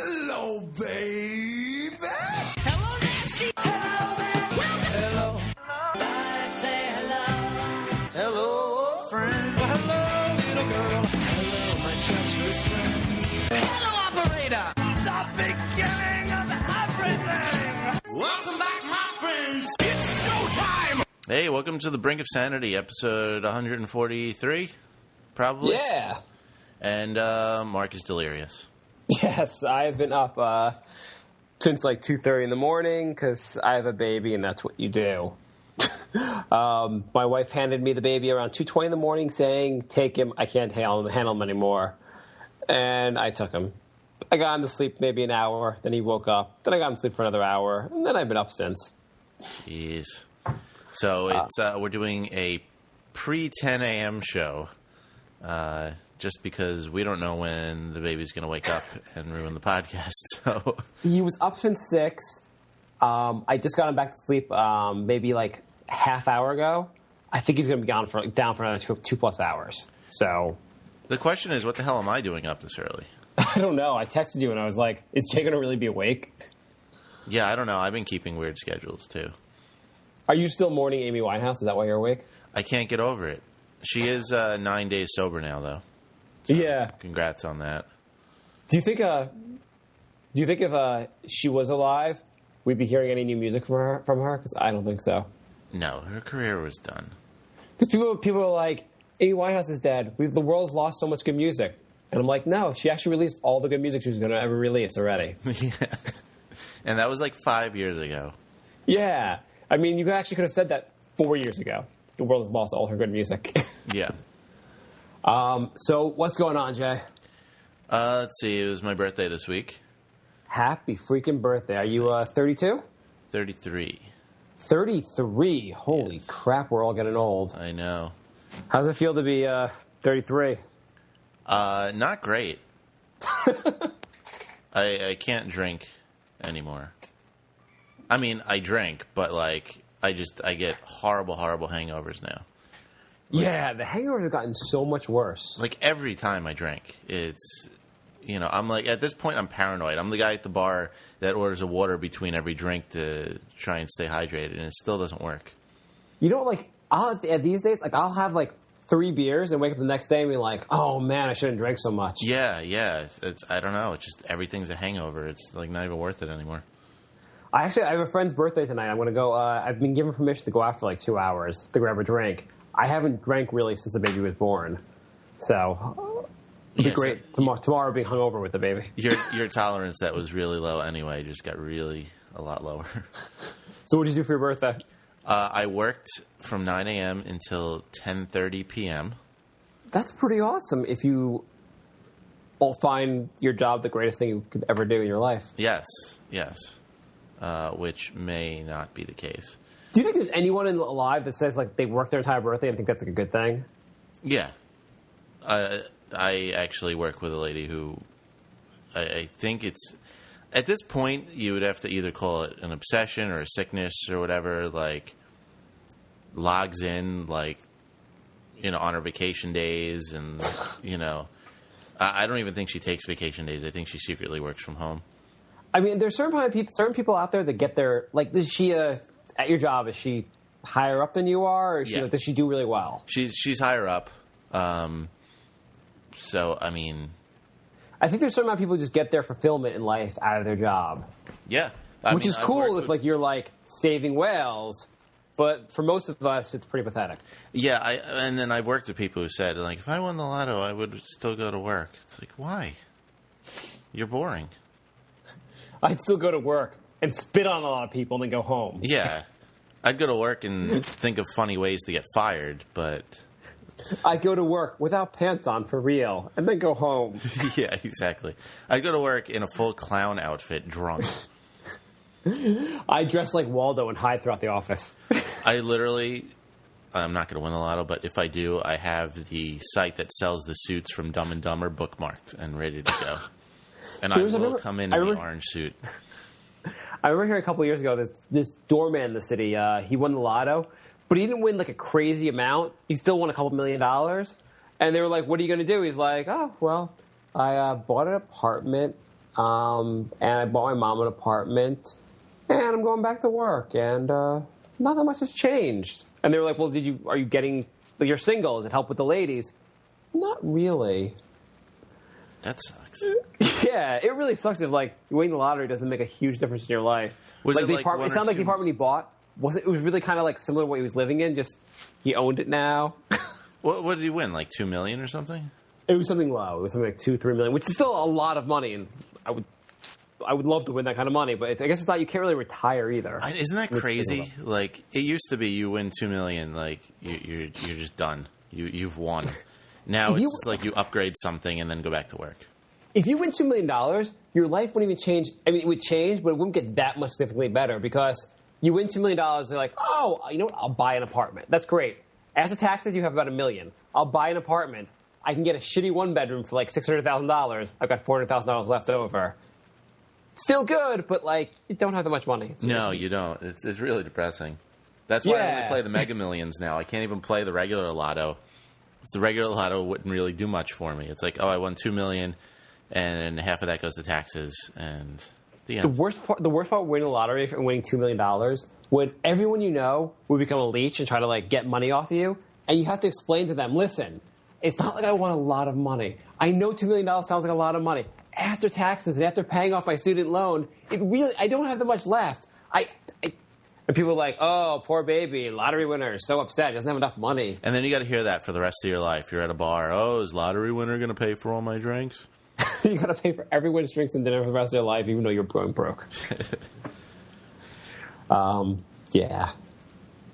Hello, baby. Hello, Nasty. Hello there. Hello. I say hello. Hello, friend. Well, hello, little girl. Hello, my treacherous friends. Hello, operator. The beginning of everything. Welcome back, my friends. It's showtime. Hey, welcome to the Brink of Sanity, episode 143, probably. Yeah. And Marc is delirious. Yes, I've been up since like 2:30 in the morning because I have a baby and that's what you do. My wife handed me the baby around 2:20 in the morning saying, take him, I can't handle him anymore. And I took him. I got him to sleep maybe an hour, then he woke up, then I got him to sleep for another hour, and then I've been up since. Jeez. So it's we're doing a pre-10 a.m. show. Just because we don't know when the baby's going to wake up and ruin the podcast. So he was up since 6. I just got him back to sleep maybe like half hour ago. I think he's going to be down for another 2+ hours. So the question is, what the hell am I doing up this early? I don't know. I texted you and I was like, is Jay going to really be awake? Yeah, I don't know. I've been keeping weird schedules too. Are you still mourning Amy Winehouse? Is that why you're awake? I can't get over it. She is 9 days sober now, though. So yeah. Congrats on that. Do you think if she was alive, we'd be hearing any new music from her? Because I don't think so. No, her career was done. Because people are like, Amy Winehouse is dead. The world's lost so much good music. And I'm like, no, she actually released all the good music she was going to ever release already. Yeah. And that was like 5 years ago. Yeah. I mean, you actually could have said that 4 years ago. The world has lost all her good music. Yeah. So what's going on, Jay? Let's see. It was my birthday this week. Happy freaking birthday. Are you 32? 33. 33. Holy yes. Crap, we're all getting old. I know. How's it feel to be 33? Not great. I can't drink anymore. I mean, I drink, but like I get horrible hangovers now. Like, yeah, the hangovers have gotten so much worse. Like every time I drink, it's, I'm like, at this point I'm paranoid. I'm the guy at the bar that orders a water between every drink to try and stay hydrated, and it still doesn't work. These days, like I'll have like 3 beers and wake up the next day and be like, oh man, I shouldn't drink so much. Yeah. It's I don't know. It's just everything's a hangover. It's like not even worth it anymore. I have a friend's birthday tonight. I'm going to go. I've been given permission to go out for like 2 hours to grab a drink. I haven't drank really since the baby was born, so it'd be great tomorrow being hungover with the baby. Your tolerance that was really low anyway just got really a lot lower. So what did you do for your birthday? I worked from 9 a.m. until 10:30 p.m. That's pretty awesome. If you all find your job the greatest thing you could ever do in your life. Yes. Which may not be the case. Do you think there's anyone alive that says like they work their entire birthday and think that's like a good thing? Yeah. I actually work with a lady who I think it's, at this point, you would have to either call it an obsession or a sickness or whatever, like logs in like, on her vacation days and, I don't even think she takes vacation days. I think she secretly works from home. I mean, there's certain people out there that get their, like, is she at your job, is she higher up than you are, or is she, does she do really well? She's higher up. So, I mean, I think there's certain amount of people who just get their fulfillment in life out of their job. Yeah. Which is cool if, like, you're, like, saving whales, but for most of us, it's pretty pathetic. Yeah, and then I've worked with people who said, like, if I won the lotto, I would still go to work. It's like, why? You're boring. I'd still go to work and spit on a lot of people and then go home. Yeah. I'd go to work and think of funny ways to get fired, but... I'd go to work without pants on for real and then go home. Yeah, exactly. I'd go to work in a full clown outfit, drunk. I dress like Waldo and hide throughout the office. I'm not going to win the lotto, but if I do, I have the site that sells the suits from Dumb and Dumber bookmarked and ready to go. And I will come in the orange suit. I remember hearing a couple of years ago, this doorman in the city, he won the lotto, but he didn't win like a crazy amount. He still won a couple $1 million. And they were like, what are you going to do? He's like, oh, well, I bought an apartment and I bought my mom an apartment, and I'm going back to work, and not that much has changed. And they were like, well, are you getting, you're single, does it help with the ladies? Not really. That sucks. Yeah, it really sucks if, like, winning the lottery doesn't make a huge difference in your life. Was like, it the like apartment, it sounded like the apartment he bought, it was really kind of like similar to what he was living in, just he owned it now. What did he win, like $2 million or something? It was something low. It was something like $2-3 million, which is still a lot of money, and I would love to win that kind of money, but I guess it's not. You can't really retire either. Isn't that crazy? Like, it used to be you win $2 million, like you're just done. You've won. Now it's like you upgrade something and then go back to work. If you win $2 million, your life wouldn't even change. I mean, it would change, but it wouldn't get that much significantly better because you win $2 million. They're like, oh, you know what? I'll buy an apartment. That's great. After taxes, you have about $1 million. I'll buy an apartment. I can get a shitty one-bedroom for like $600,000. I've got $400,000 left over. Still good, but like you don't have that much money. No, you don't. It's really depressing. That's why I only play the Mega Millions now. I can't even play the regular lotto. The regular lotto wouldn't really do much for me. It's like, oh, I won $2 million, and half of that goes to taxes, and the end. The worst part of winning the lottery and winning $2 million would everyone you know would become a leech and try to like get money off of you, and you have to explain to them, listen, it's not like I want a lot of money. I know $2 million sounds like a lot of money. After taxes and after paying off my student loan, I don't have that much left. And people are like, oh, poor baby, lottery winner, so upset, he doesn't have enough money. And then you got to hear that for the rest of your life. You're at a bar, oh, is lottery winner going to pay for all my drinks? You got to pay for everyone's drinks and dinner for the rest of their life, even though you're going broke. Yeah.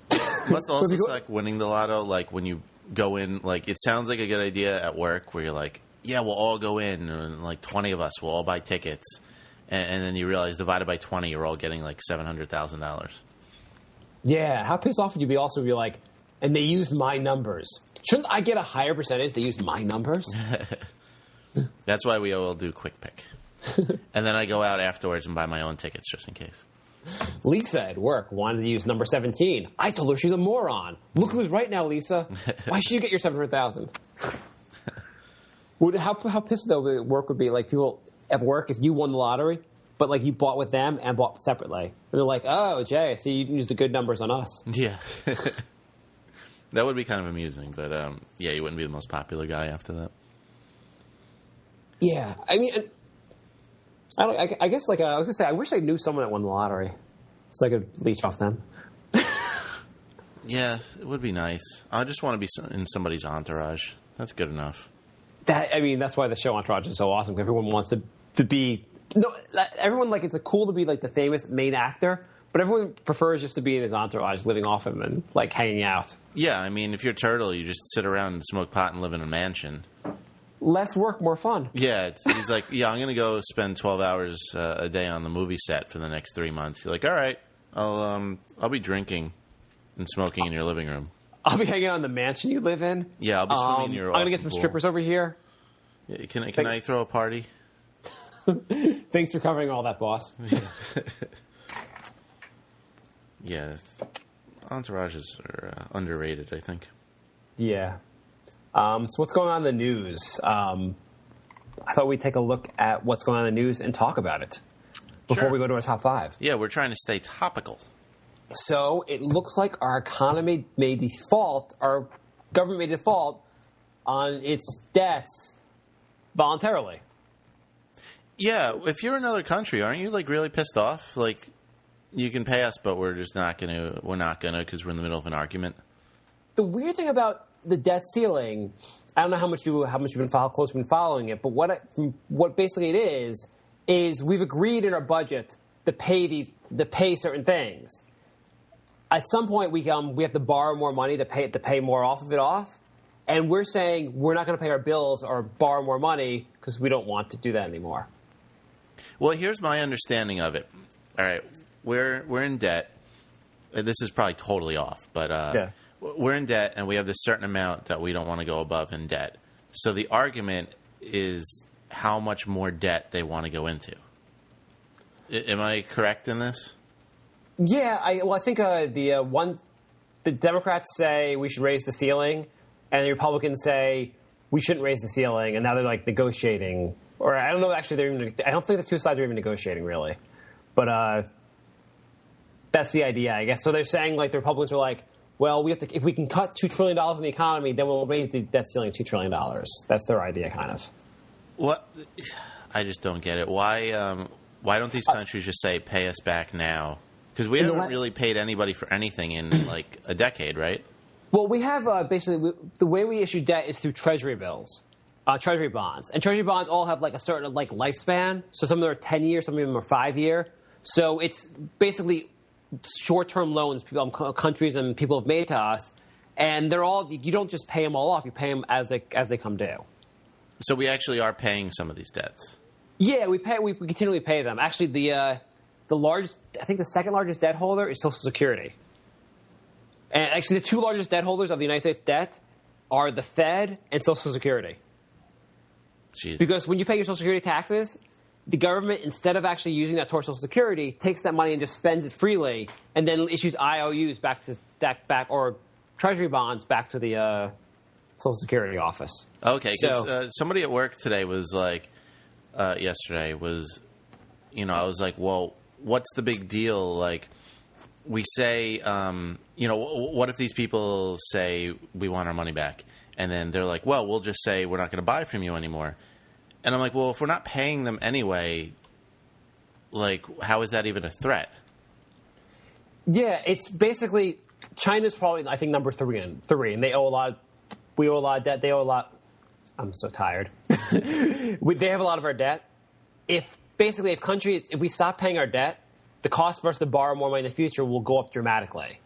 Plus, also, it's like winning the lotto, like when you go in, like it sounds like a good idea at work where you're like, yeah, we'll all go in, and like 20 of us will all buy tickets. And then you realize divided by 20, you're all getting like $700,000. Yeah, how pissed off would you be also if you're like, and they used my numbers. Shouldn't I get a higher percentage? They used my numbers? That's why we all do quick pick. And then I go out afterwards and buy my own tickets just in case. Lisa at work wanted to use number 17. I told her she's a moron. Look who's right now, Lisa. Why should you get your $700,000? How pissed though work would be like people at work if you won the lottery, but like you bought with them and bought separately. And they're like, oh, Jay, so you used the good numbers on us. Yeah. That would be kind of amusing, but yeah, you wouldn't be the most popular guy after that. Yeah, I mean, I guess like I was gonna say, I wish I knew someone that won the lottery, so I could leech off them. Yeah, it would be nice. I just want to be in somebody's entourage. That's good enough. That's why the show Entourage is so awesome. Because everyone wants to be everyone like it's cool to be like the famous main actor, but everyone prefers just to be in his entourage, living off him and like hanging out. Yeah, I mean, if you're Turtle, you just sit around and smoke pot and live in a mansion. Less work, more fun. Yeah, he's like, yeah, I'm going to go spend 12 hours a day on the movie set for the next 3 months. You're like, all right, I'll be drinking and smoking in your living room. I'll be hanging out in the mansion you live in. Yeah, I'll be swimming in your awesome I'm going to get some pool. strippers over here. Yeah, can I throw a party? Thanks for covering all that, boss. Yeah, entourages are underrated, I think. Yeah. So what's going on in the news? I thought we'd take a look at what's going on in the news and talk about it before we go to our top 5. Yeah, we're trying to stay topical. So it looks like our economy may default, our government may default on its debts voluntarily. Yeah, if you're another country, aren't you like really pissed off? Like, you can pay us, but we're just not gonna because we're in the middle of an argument. The weird thing about the debt ceiling, I don't know how much you've been following it, but what basically it is we've agreed in our budget to pay certain things. At some point, we have to borrow more money to pay more off, and we're saying we're not going to pay our bills or borrow more money because we don't want to do that anymore. Well, here's my understanding of it. All right, we're in debt. This is probably totally off, but we're in debt, and we have this certain amount that we don't want to go above in debt. So the argument is how much more debt they want to go into. Am I correct in this? Yeah, I think the Democrats say we should raise the ceiling, and the Republicans say we shouldn't raise the ceiling, and now they're like negotiating Or I don't know. Actually, I don't think the two sides are even negotiating really. But that's the idea, I guess. So they're saying like the Republicans are like, well, if we can cut $2 trillion from the economy, then we'll raise the debt ceiling to $2 trillion. That's their idea, kind of. What? I just don't get it. Why don't these countries just say, pay us back now? Because we haven't really paid anybody for anything in like a decade, right? Well, we have basically the way we issue debt is through Treasury bills, Treasury bonds, and Treasury bonds all have like a certain like lifespan. So some of them are 10 years, some of them are 5 year. So it's basically short-term loans countries and people have made to us, and they're all, you don't just pay them all off, you pay them as they come due. So we actually are paying some of these debts. Yeah, we continually pay them. Actually, the largest, I think the second largest debt holder is Social Security. And actually the two largest debt holders of the United States debt are the Fed and Social Security. Jeez. Because when you pay your Social Security taxes, the government, instead of actually using that towards Social Security, takes that money and just spends it freely, and then issues IOUs back or Treasury bonds back to the Social Security office. Okay, because somebody at work today was like, yesterday was, I was like, well, what's the big deal? Like, we say, what if these people say we want our money back? And then they're like, well, we'll just say we're not going to buy from you anymore. And I'm like, well, if we're not paying them anyway, like, how is that even a threat? Yeah, it's basically, China's probably, I think, number three, and they owe a lot. We owe a lot of debt. They owe a lot. I'm so tired. They have a lot of our debt. If we stop paying our debt, the cost for us to borrow more money in the future will go up dramatically.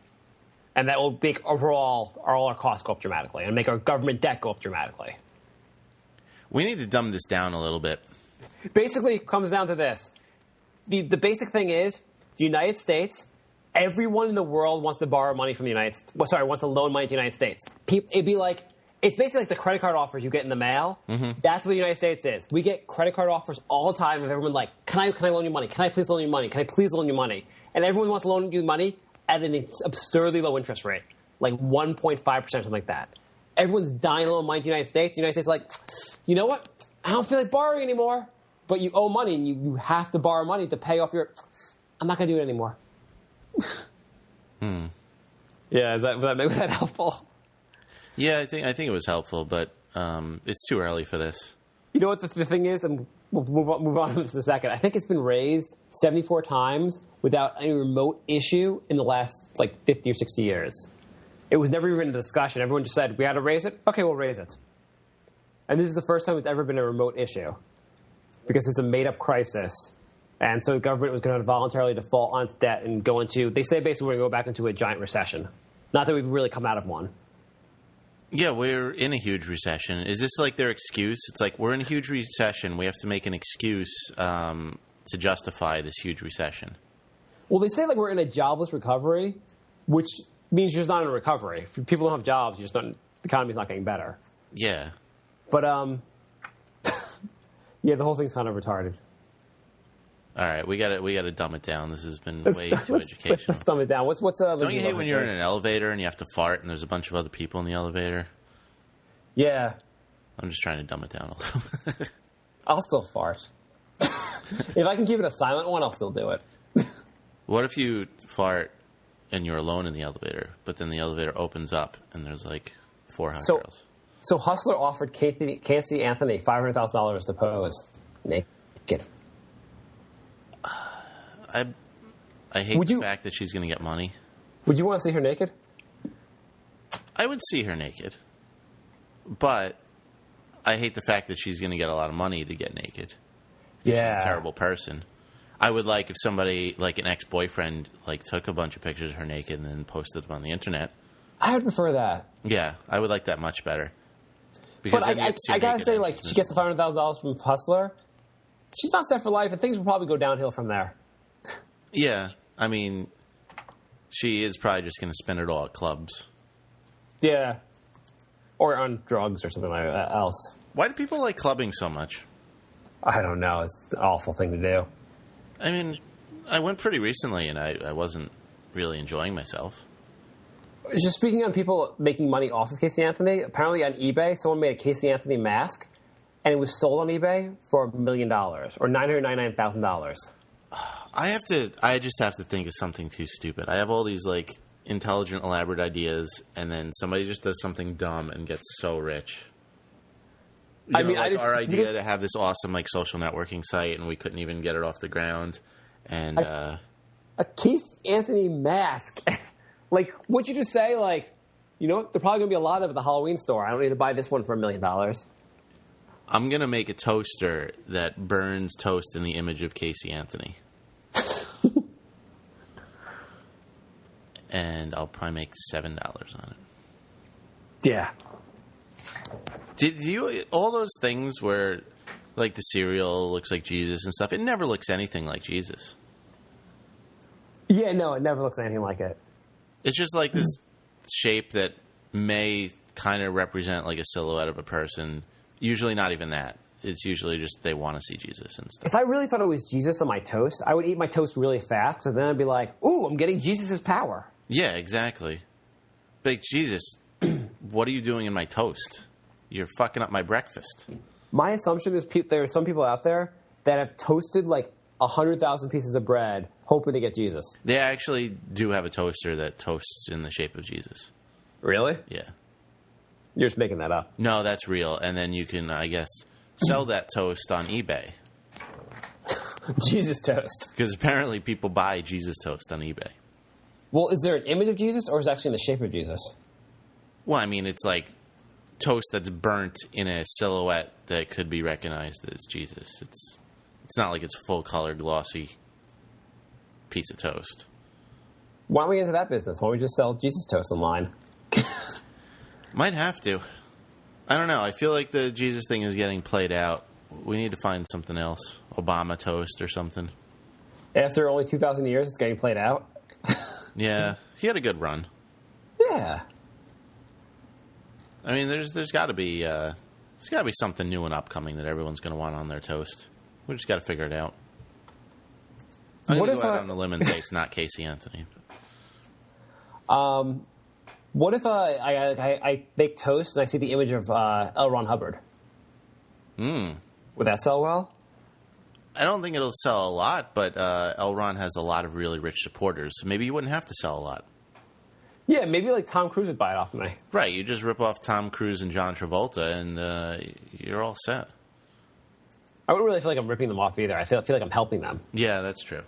And that will make all our costs go up dramatically and make our government debt go up dramatically. We need to dumb this down a little bit. Basically, it comes down to this. The basic thing is, the United States, everyone in the world wants to borrow money from wants to loan money to the United States. It'd be like, it's basically like the credit card offers you get in the mail. Mm-hmm. That's what the United States is. We get credit card offers all the time of everyone like, can I loan you money? Can I please loan you money? Can I please loan you money? And everyone wants to loan you money at an absurdly low interest rate, like 1.5%, something like that. Everyone's dying to loan money to the United States. The United States is like, you know what? I don't feel like borrowing anymore. But you owe money, and you have to borrow money to pay off your... I'm not going to do it anymore. Yeah, was that helpful? Yeah, I think it was helpful, but it's too early for this. You know what the thing is? And we'll move on to this in a second. I think it's been raised 74 times without any remote issue in the last, 50 or 60 years. It was never even a discussion. Everyone just said, we got to raise it? Okay, we'll raise it. And this is the first time it's ever been a remote issue because it's a made-up crisis. And so the government was going to voluntarily default on its debt and go into, they say basically we're going to go back into a giant recession. Not that we've really come out of one. Yeah, we're in a huge recession. Is this like their excuse? It's like, we're in a huge recession. We have to make an excuse to justify this huge recession. Well, they say we're in a jobless recovery, which means you're just not in a recovery. If people don't have jobs, the economy's not getting better. Yeah. But, yeah, the whole thing's kind of retarded. All right, we got to dumb it down. This has been way too educational. Let's dumb it down. Don't you hate when you're in an elevator and you have to fart and there's a bunch of other people in the elevator? Yeah. I'm just trying to dumb it down a little bit. I'll still fart. If I can keep it a silent one, I'll still do it. What if you fart and you're alone in the elevator, but then the elevator opens up and there's 4 hot girls? So Hustler offered Casey Anthony $500,000 to pose naked. I hate the fact that she's going to get money. Would you want to see her naked? I would see her naked. But I hate the fact that she's going to get a lot of money to get naked. Yeah. She's a terrible person. I would like if somebody, an ex-boyfriend, took a bunch of pictures of her naked and then posted them on the internet. I would prefer that. Yeah, I would like that much better. Because but I got to say, she gets the $500,000 from Hustler. She's not set for life, and things will probably go downhill from there. Yeah, I mean, she is probably just going to spend it all at clubs. Yeah. Or on drugs or something else. Why do people like clubbing so much? I don't know. It's an awful thing to do. I mean, I went pretty recently, and I wasn't really enjoying myself. Just speaking on people making money off of Casey Anthony, apparently on eBay, someone made a Casey Anthony mask, and it was sold on eBay for $1 million or $999,000. I just have to think of something too stupid. I have all these like intelligent, elaborate ideas, and then somebody just does something dumb and gets so rich. Our idea to have this awesome like social networking site, and we couldn't even get it off the ground. And a Keith Anthony mask. Like, what'd you just say? Like, you know what? There's probably going to be a lot of it at the Halloween store. I don't need to buy this one for $1 million. I'm going to make a toaster that burns toast in the image of Casey Anthony. And I'll probably make $7 on it. Yeah. Did you, all those things where, like, the cereal looks like Jesus and stuff, it never looks anything like Jesus. Yeah, no, it never looks anything like it. It's just like this shape that may kind of represent, like, a silhouette of a person. Usually not even that. It's usually just they want to see Jesus and stuff. If I really thought it was Jesus on my toast, I would eat my toast really fast, so then I'd be like, ooh, I'm getting Jesus' power. Yeah, exactly. Big Jesus, what are you doing in my toast? You're fucking up my breakfast. My assumption is there are some people out there that have toasted like 100,000 pieces of bread hoping to get Jesus. They actually do have a toaster that toasts in the shape of Jesus. Really? Yeah. You're just making that up. No, that's real. And then you can, I guess, sell that toast on eBay. Jesus toast. Because apparently people buy Jesus toast on eBay. Well, is there an image of Jesus, or is it actually in the shape of Jesus? Well, I mean, it's like toast that's burnt in a silhouette that could be recognized as Jesus. It's not like it's a full-color, glossy piece of toast. Why don't we get into that business? Why don't we just sell Jesus toast online? Might have to. I don't know. I feel like the Jesus thing is getting played out. We need to find something else. Obama toast or something. After only 2,000 years, it's getting played out? Yeah. He had a good run. Yeah. I mean, there's got to be something new and upcoming that everyone's going to want on their toast. We just got to figure it out. I'm going to go out on a limb and say it's not Casey Anthony. What if I bake toast and I see the image of L. Ron Hubbard? Would that sell well? I don't think it'll sell a lot, but L. Ron has a lot of really rich supporters, so maybe you wouldn't have to sell a lot. Yeah, maybe like Tom Cruise would buy it off me. Right, you just rip off Tom Cruise and John Travolta, and you're all set. I wouldn't really feel like I'm ripping them off either. I feel like I'm helping them. Yeah, that's true.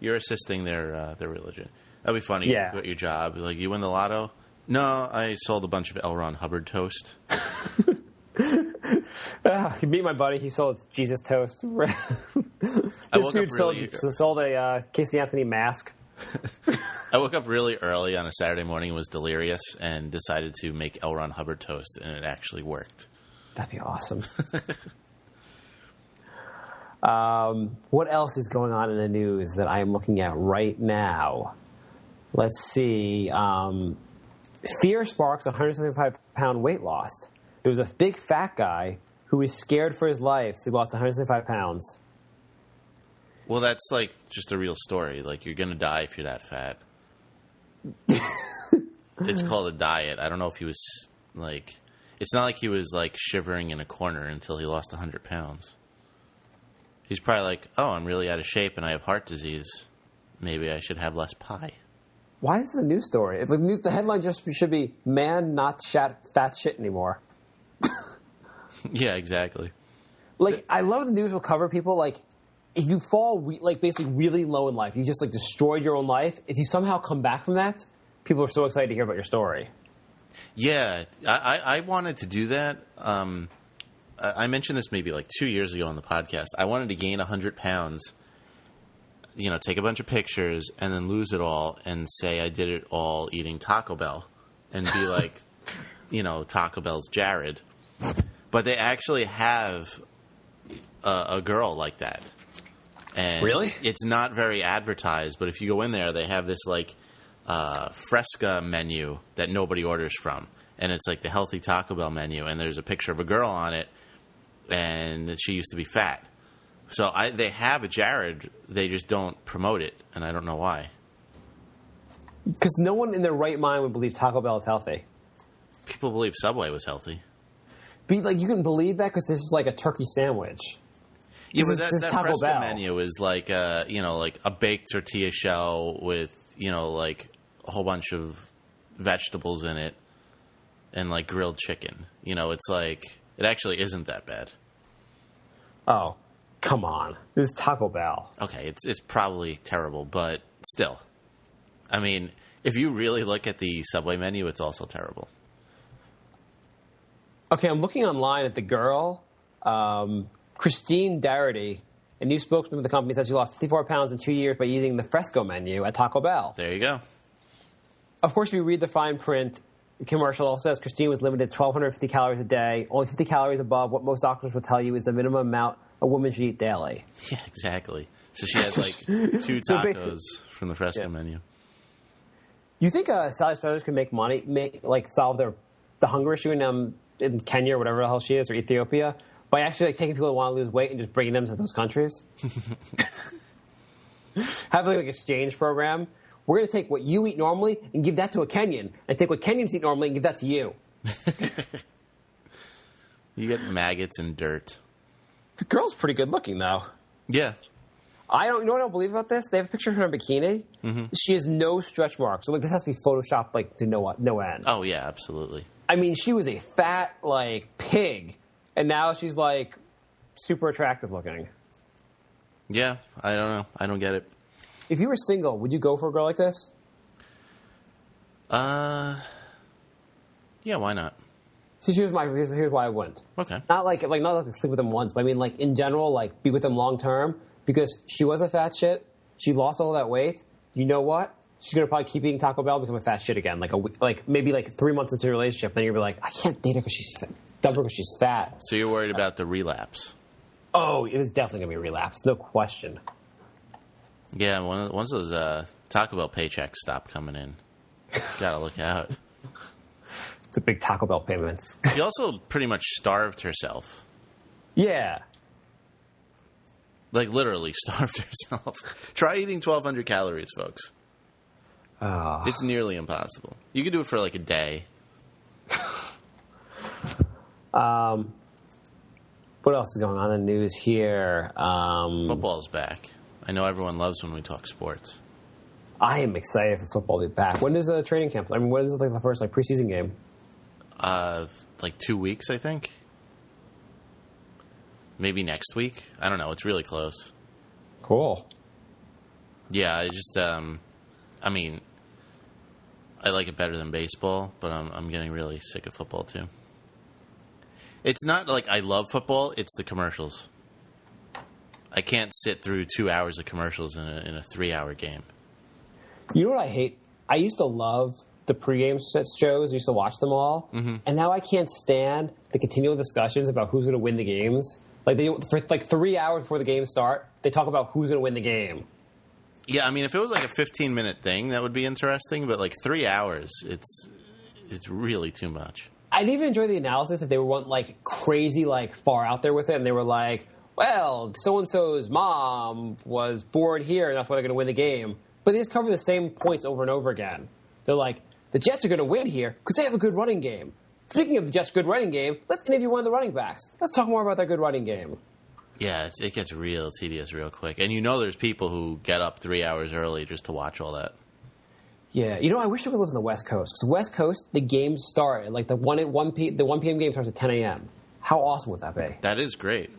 You're assisting their religion. That'd be funny. Yeah. You quit your job. Like, you win the lotto? No, I sold a bunch of L. Ron Hubbard toast. You meet my buddy. He sold Jesus toast. This dude sold a Casey Anthony mask. I woke up really early on a Saturday morning and was delirious and decided to make L. Ron Hubbard toast, and it actually worked. That'd be awesome. What else is going on in the news that I am looking at right now? Let's see. Fear sparks 175-pound weight loss. There was a big fat guy who was scared for his life, so he lost 175 pounds. Well, that's like just a real story. Like, you're going to die if you're that fat. It's called a diet. I don't know if he was like... It's not like he was like shivering in a corner until he lost 100 pounds. He's probably like, oh, I'm really out of shape and I have heart disease. Maybe I should have less pie. Why is this a news story? It's like the headline just should be, man not fat shit anymore. Yeah, exactly. Like, I love the news will cover people, like, if you fall, basically really low in life, you just, like, destroyed your own life, if you somehow come back from that, people are so excited to hear about your story. Yeah, I wanted to do that. I mentioned this maybe like 2 years ago on the podcast. I wanted to gain 100 pounds, take a bunch of pictures and then lose it all and say I did it all eating Taco Bell and be like, Taco Bell's Jared. But they actually have a girl like that. And really? It's not very advertised, but if you go in there, they have this like Fresca menu that nobody orders from. And it's like the healthy Taco Bell menu, and there's a picture of a girl on it, and she used to be fat. So they have a Jared, they just don't promote it, and I don't know why. Because no one in their right mind would believe Taco Bell is healthy. People believe Subway was healthy. But you can believe that because this is like a turkey sandwich. Yeah, but This is that Taco fresco Bell. menu is like like a baked tortilla shell with like a whole bunch of vegetables in it and like grilled chicken. It's like it actually isn't that bad. Oh, come on! This is Taco Bell. Okay, it's probably terrible, but still, I mean, if you really look at the Subway menu, it's also terrible. Okay, I'm looking online at the girl, Christine Darity, a new spokesman for the company, said she lost 54 pounds in 2 years by eating the fresco menu at Taco Bell. There you go. Of course, if you read the fine print, the commercial also says Christine was limited to 1,250 calories a day, only 50 calories above what most doctors will tell you is the minimum amount a woman should eat daily. Yeah, exactly. So she had like 2 tacos from the fresco menu. You think Sally Struthers can make money, solve the hunger issue in Kenya or whatever the hell she is, or Ethiopia, by actually taking people who want to lose weight and just bringing them to those countries? Have like an exchange program. We're going to take what you eat normally and give that to a Kenyan, and take what Kenyans eat normally and give that to you. You get maggots and dirt. The girl's pretty good looking, though. Yeah. You know what I don't believe about this? They have a picture of her in a bikini. Mm-hmm. She has no stretch marks. So this has to be photoshopped to no end. Oh, yeah, absolutely. I mean, she was a fat, pig, and now she's, super attractive looking. Yeah, I don't know. I don't get it. If you were single, would you go for a girl like this? Yeah, why not? See, here's why I wouldn't. Okay. Not not sleep with them once, but I mean, in general, be with them long term, because she was a fat shit. She lost all that weight. You know what? She's gonna probably keep eating Taco Bell and become a fat shit again. Maybe 3 months into a relationship, then you're gonna be like, I can't date her because she's fat. Dump her because she's fat. So you're worried about the relapse? Oh, it is definitely gonna be a relapse, no question. Yeah, once those Taco Bell paychecks stop coming in, gotta look out. The big Taco Bell payments. She also pretty much starved herself. Yeah. Literally starved herself. Try eating 1,200 calories, folks. Oh. It's nearly impossible. You could do it for a day. What else is going on in the news here? Football's back. I know everyone loves when we talk sports. I am excited for football to be back. When does the training camp? I mean, when is the first preseason game? 2 weeks, I think. Maybe next week. I don't know. It's really close. Cool. Yeah, I just, I mean, I like it better than baseball, but I'm getting really sick of football too. It's not like I love football; it's the commercials. I can't sit through 2 hours of commercials in a 3-hour game. You know what I hate? I used to love the pregame shows. I used to watch them all, and now I can't stand the continual discussions about who's going to win the games. For 3 hours before the games start, they talk about who's going to win the game. Yeah, I mean, if it was a 15-minute thing, that would be interesting. But 3 hours, it's really too much. I'd even enjoy the analysis if they were crazy far out there with it, and they were like, well, so-and-so's mom was born here, and that's why they're going to win the game. But they just cover the same points over and over again. They're like, the Jets are going to win here because they have a good running game. Speaking of the Jets' good running game, let's interview one of the running backs. Let's talk more about their good running game. Yeah, it gets real tedious real quick. And there's people who get up 3 hours early just to watch all that. Yeah, I wish I could live on the West Coast. Because West Coast, the games start at the 1 p.m. game starts at 10 a.m. How awesome would that be? That is great.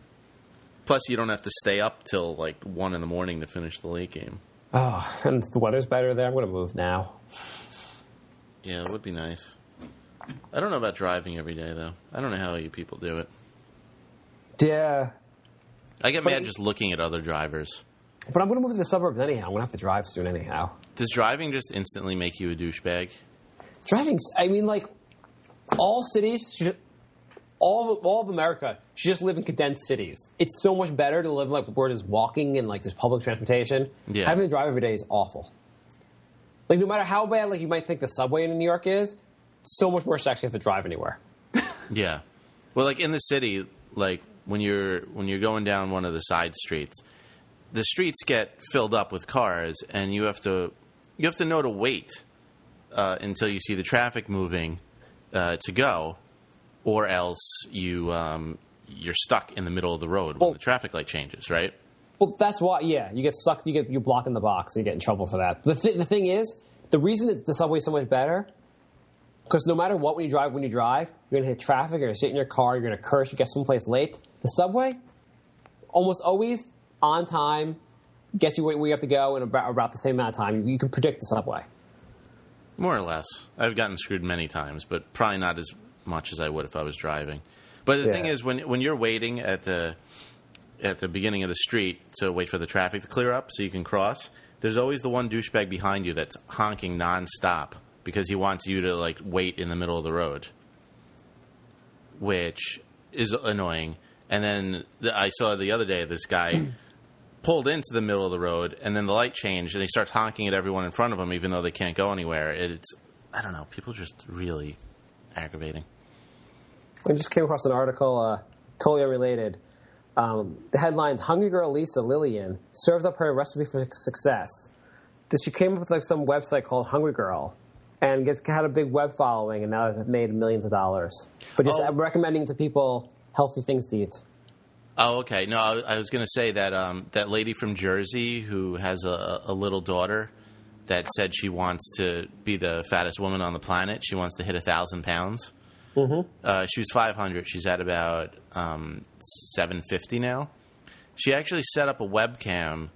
Plus, you don't have to stay up till 1 in the morning to finish the late game. Oh, and the weather's better there. I'm going to move now. Yeah, it would be nice. I don't know about driving every day, though. I don't know how you people do it. Yeah. I get mad just looking at other drivers. But I'm going to move to the suburbs anyhow. I'm going to have to drive soon anyhow. Does driving just instantly make you a douchebag? All cities, all of America should just live in condensed cities. It's so much better to live where there's walking and there's public transportation. Yeah. Having to drive every day is awful. No matter how bad you might think the subway in New York is, so much worse to actually have to drive anywhere. Yeah. Well, in the city, when you're going down one of the side streets, the streets get filled up with cars, and you have to know to wait until you see the traffic moving to go, or else you're stuck in the middle of the road when the traffic light changes, right? Well, that's why. Yeah, you get stuck. You're blocking the box. And you get in trouble for that. The thing is, the reason that the subway is so much better, because no matter what, when you drive, you're going to hit traffic. You're going to sit in your car. You're going to curse. You get someplace late. The subway, almost always on time, gets you where you have to go in about the same amount of time. You can predict the subway. More or less. I've gotten screwed many times, but probably not as much as I would if I was driving. But the thing is, when you're waiting at the beginning of the street to wait for the traffic to clear up so you can cross, there's always the one douchebag behind you that's honking nonstop because he wants you to like wait in the middle of the road, which is annoying. And then I saw the other day this guy pulled into the middle of the road, and then the light changed, and he starts honking at everyone in front of him, even though they can't go anywhere. I don't know, people are just really aggravating. I just came across an article, totally unrelated. The headline's Hungry Girl Lisa Lillian serves up her recipe for success. She came up with like some website called Hungry Girl and had a big web following, and now they've made millions of dollars. But just recommending to people healthy things to eat. Oh, okay. No, I was going to say that that lady from Jersey who has a little daughter that said she wants to be the fattest woman on the planet. She wants to hit 1,000 pounds. Mm-hmm. She was 500. She's at about 750 now. She actually set up a webcam,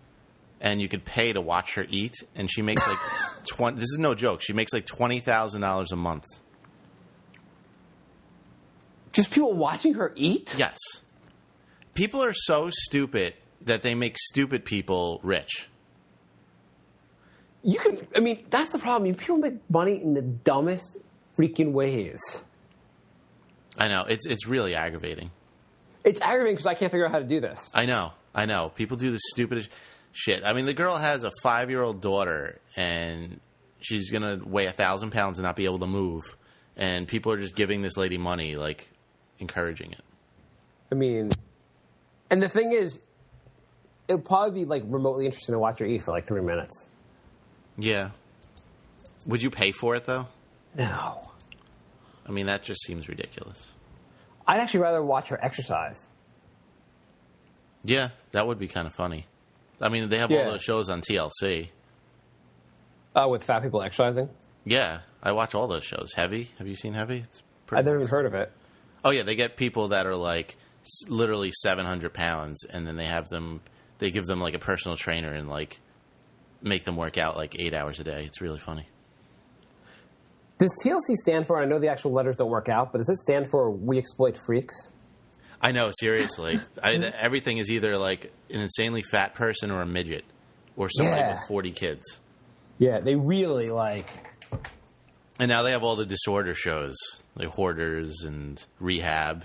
and you could pay to watch her eat. And she makes like this is no joke. She makes like $20,000 a month. Just people watching her eat? Yes. People are so stupid that they make stupid people rich. That's the problem. People make money in the dumbest freaking ways. I know. It's really aggravating. It's aggravating because I can't figure out how to do this. I know. People do the stupidest shit. I mean, the girl has a 5-year-old daughter, and she's going to weigh 1,000 pounds and not be able to move. And people are just giving this lady money, like, encouraging it. I mean, and the thing is, it would probably be, like, remotely interesting to watch her eat for, like, 3 minutes. Yeah. Would you pay for it, though? No. I mean, that just seems ridiculous. I'd actually rather watch her exercise. Yeah, that would be kind of funny. I mean, they have all those shows on TLC. With fat people exercising? Yeah, I watch all those shows. Heavy? Have you seen Heavy? I've never even heard of it. Oh, yeah, they get people that are, like, literally 700 pounds, and then they give them, like, a personal trainer and, like, make them work out, like, 8 hours a day. It's really funny. Does TLC stand for, I know the actual letters don't work out, but does it stand for We Exploit Freaks? I know, seriously. Everything is either, like, an insanely fat person or a midget or somebody with 40 kids. Yeah, they really, like... And now they have all the disorder shows, like Hoarders and Rehab.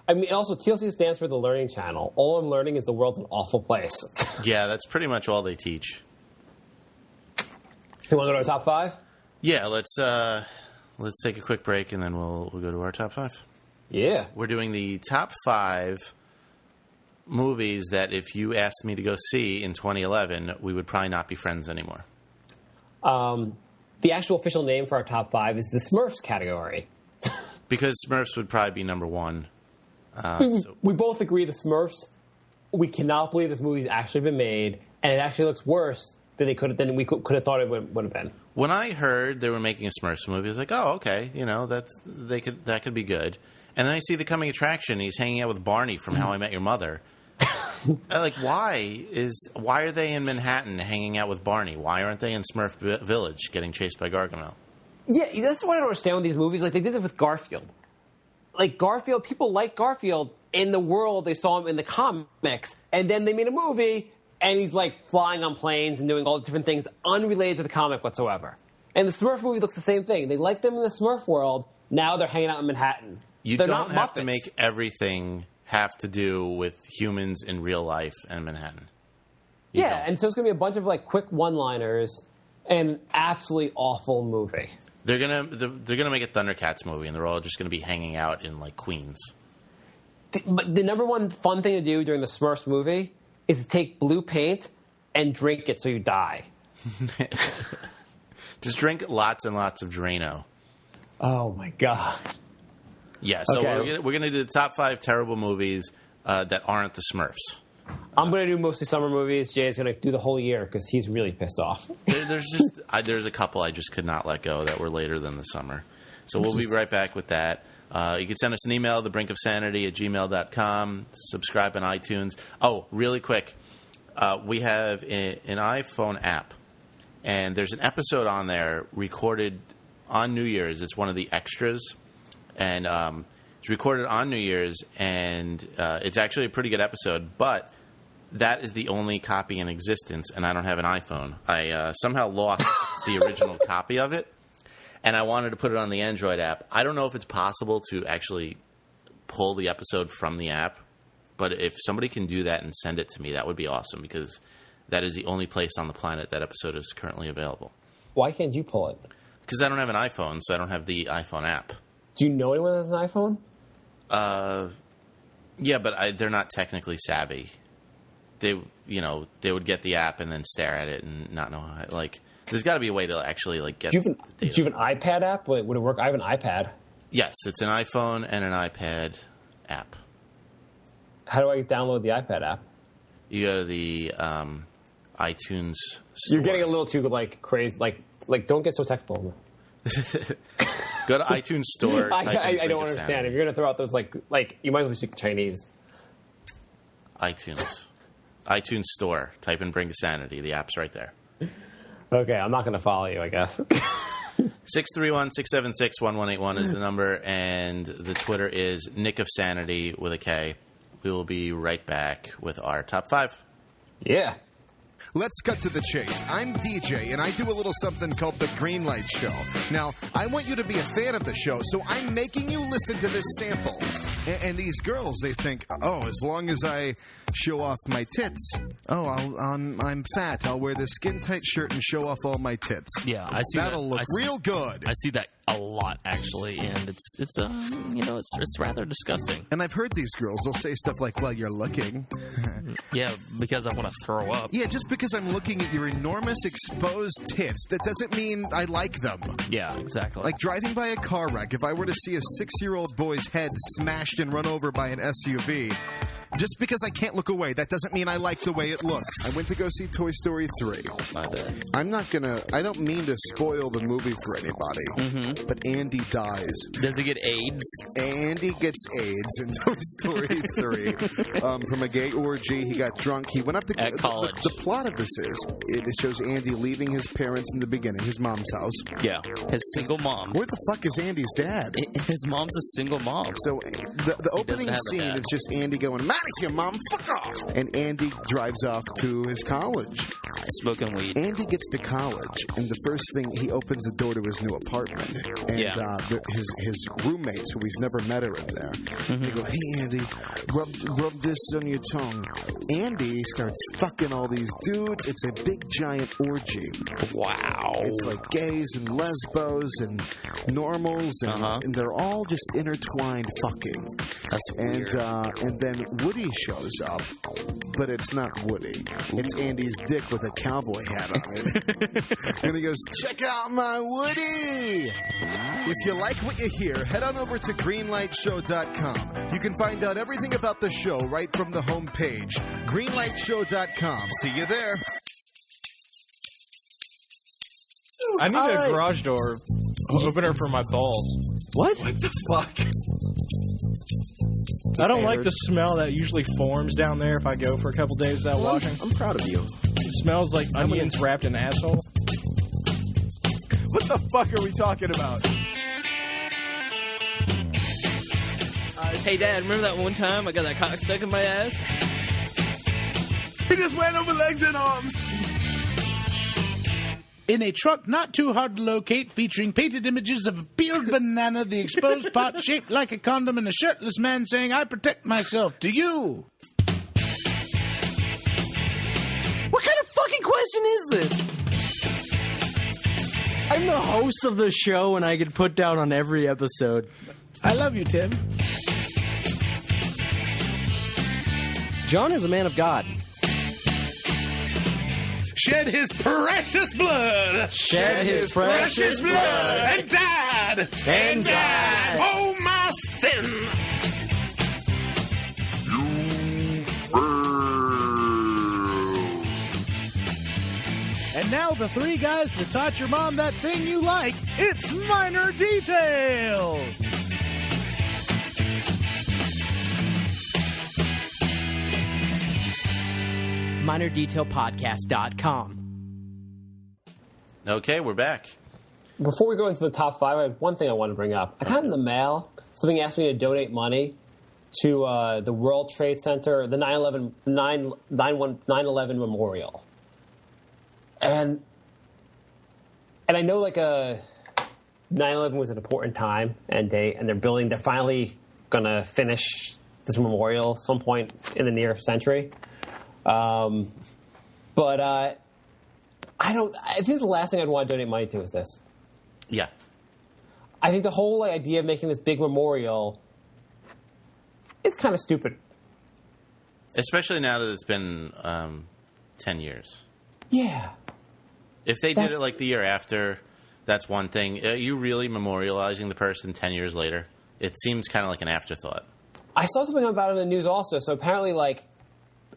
I mean, also, TLC stands for the Learning Channel. All I'm learning is the world's an awful place. Yeah, that's pretty much all they teach. You want to go to our top 5? Yeah, let's take a quick break, and then we'll go to our top 5. Yeah. We're doing the top 5 movies that if you asked me to go see in 2011, we would probably not be friends anymore. The actual official name for our top 5 is the Smurfs category. Because Smurfs would probably be number 1. We both agree the Smurfs, we cannot believe this movie's actually been made, and it actually looks worse than we could have thought it would have been. When I heard they were making a Smurfs movie, I was like, oh, okay, that could be good. And then I see the coming attraction, he's hanging out with Barney from How I Met Your Mother. Like, why are they in Manhattan hanging out with Barney? Why aren't they in Smurf Village getting chased by Gargamel? Yeah, that's what I don't understand with these movies. Like, they did it with Garfield. Like, Garfield, people like Garfield in the world. They saw him in the comics, and then they made a movie, and he's, like, flying on planes and doing all the different things unrelated to the comic whatsoever. And the Smurf movie looks the same thing. They like them in the Smurf world. Now they're hanging out in Manhattan. They're don't have to make everything have to do with humans in real life and Manhattan. And so it's going to be a bunch of, like, quick one-liners and an absolutely awful movie. They're gonna make a Thundercats movie, and they're all just gonna be hanging out in, like, Queens. But the number one fun thing to do during the Smurfs movie is to take blue paint and drink it so you die. Just drink lots and lots of Drano. Oh my god! Yeah, so Okay. we're gonna do the top 5 terrible movies that aren't the Smurfs. I'm going to do mostly summer movies. Jay's going to do the whole year because he's really pissed off. There's a couple I just could not let go that were later than the summer. So we'll be right back with that. You can send us an email, thebrinkofsanity@gmail.com. Subscribe on iTunes. Oh, really quick. We have an iPhone app, and there's an episode on there recorded on New Year's. It's one of the extras, and it's recorded on New Year's, and it's actually a pretty good episode, but that is the only copy in existence, and I don't have an iPhone. I somehow lost the original copy of it, and I wanted to put it on the Android app. I don't know if it's possible to actually pull the episode from the app, but if somebody can do that and send it to me, that would be awesome, because that is the only place on the planet that episode is currently available. Why can't you pull it? Because I don't have an iPhone, so I don't have the iPhone app. Do you know anyone that has an iPhone? Yeah, but they're not technically savvy. They would get the app and then stare at it and not know how. There's got to be a way to actually get. Do you have an iPad app? Would it work? I have an iPad. Yes, it's an iPhone and an iPad app. How do I download the iPad app? You go to the iTunes store. You're getting a little too crazy. Don't get so technical. Go to iTunes store. I don't understand. If you're going to throw out those you might as well speak Chinese. iTunes store. Type in Brink of Sanity. The app's right there. Okay, I'm not going to follow you, I guess. 631-676-1181 is the number, and the Twitter is Nick of Sanity with a K. We will be right back with our top 5. Yeah. Let's cut to the chase. I'm DJ, and I do a little something called the Green Light Show. Now, I want you to be a fan of the show, so I'm making you listen to this sample. And these girls, they think, oh, as long as I show off my tits, I'm fat. I'll wear this skin-tight shirt and show off all my tits. Yeah, I see That'll look real good. I see that a lot, actually, and it's rather disgusting. And I've heard these girls, they'll say stuff like, well, you're looking. Yeah, because I want to throw up. Yeah, just because I'm looking at your enormous exposed tits, that doesn't mean I like them. Yeah, exactly. Like driving by a car wreck, if I were to see a 6-year-old boy's head smashed and run over by an SUV, just because I can't look away, that doesn't mean I like the way it looks. I went to go see Toy Story 3. My bad. I don't mean to spoil the movie for anybody, but Andy dies. Does he get AIDS? Andy gets AIDS in Toy Story 3 from a gay orgy. He got drunk. He went up to at college. The plot of this is it shows Andy leaving his parents in the beginning, his mom's house. Yeah, his single mom. Where the fuck is Andy's dad? His mom's a single mom. So the opening scene is just Andy going, "Man, here, Mom, fuck off!" And Andy drives off to his college. Smoking weed. Andy gets to college, and the first thing, he opens the door to his new apartment. And his roommates, who he's never met, are in there. They go, "Hey, Andy, rub this on your tongue." Andy starts fucking all these dudes. It's a big, giant orgy. Wow. It's like gays and lesbos and normals, and they're all just intertwined fucking. That's weird. And then Woody shows up, but it's not Woody. It's Andy's dick with a cowboy hat on it. And he goes, "Check out my Woody!" If you like what you hear, head on over to greenlightshow.com. You can find out everything about the show right from the homepage. greenlightshow.com. See you there. I need a garage door opener for my balls. What? What the fuck? I don't like the smell that usually forms down there if I go for a couple days without washing. I'm proud of you. It smells like onions wrapped in asshole. What the fuck are we talking about? Hey, Dad, remember that one time I got that cock stuck in my ass? He just went over legs and arms. In a truck not too hard to locate, featuring painted images of a peeled banana, the exposed part shaped like a condom, and a shirtless man saying, "I protect myself." To you. What kind of fucking question is this? I'm the host of the show, and I get put down on every episode. I love you, Tim. John is a man of God. Shed his precious blood. Shed his precious blood. And died. And died. Oh, my Austin. And now the three guys that taught your mom that thing you like. It's Minor Detail. MinorDetailPodcast.com. Okay, we're back. Before we go into the top 5, I have one thing I want to bring up. I got in the mail, something asked me to donate money to the World Trade Center, the 9/11 Memorial. And I know, like, 9/11 was an important time and date, and they're finally going to finish this memorial some point in the near century. But I think the last thing I'd want to donate money to is this. Yeah. I think the whole idea of making this big memorial, it's kind of stupid. Especially now that it's been 10 years. Yeah. If they did it like the year after, that's one thing. Are you really memorializing the person 10 years later? It seems kind of like an afterthought. I saw something about it in the news also. So apparently, like,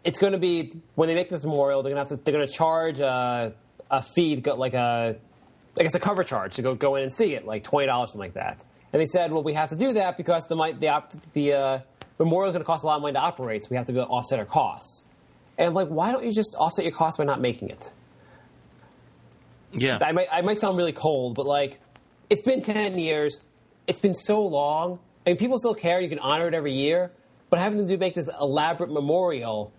it's going to be, when they make this memorial, they're going to charge a fee, like a cover charge to go in and see it, like $20, something like that. And they said, well, we have to do that because the memorial is going to cost a lot of money to operate, so we have to go offset our costs. And I'm like, why don't you just offset your costs by not making it? Yeah. I might sound really cold, but, like, it's been 10 years. It's been so long. I mean, people still care. You can honor it every year. But having to make this elaborate memorial,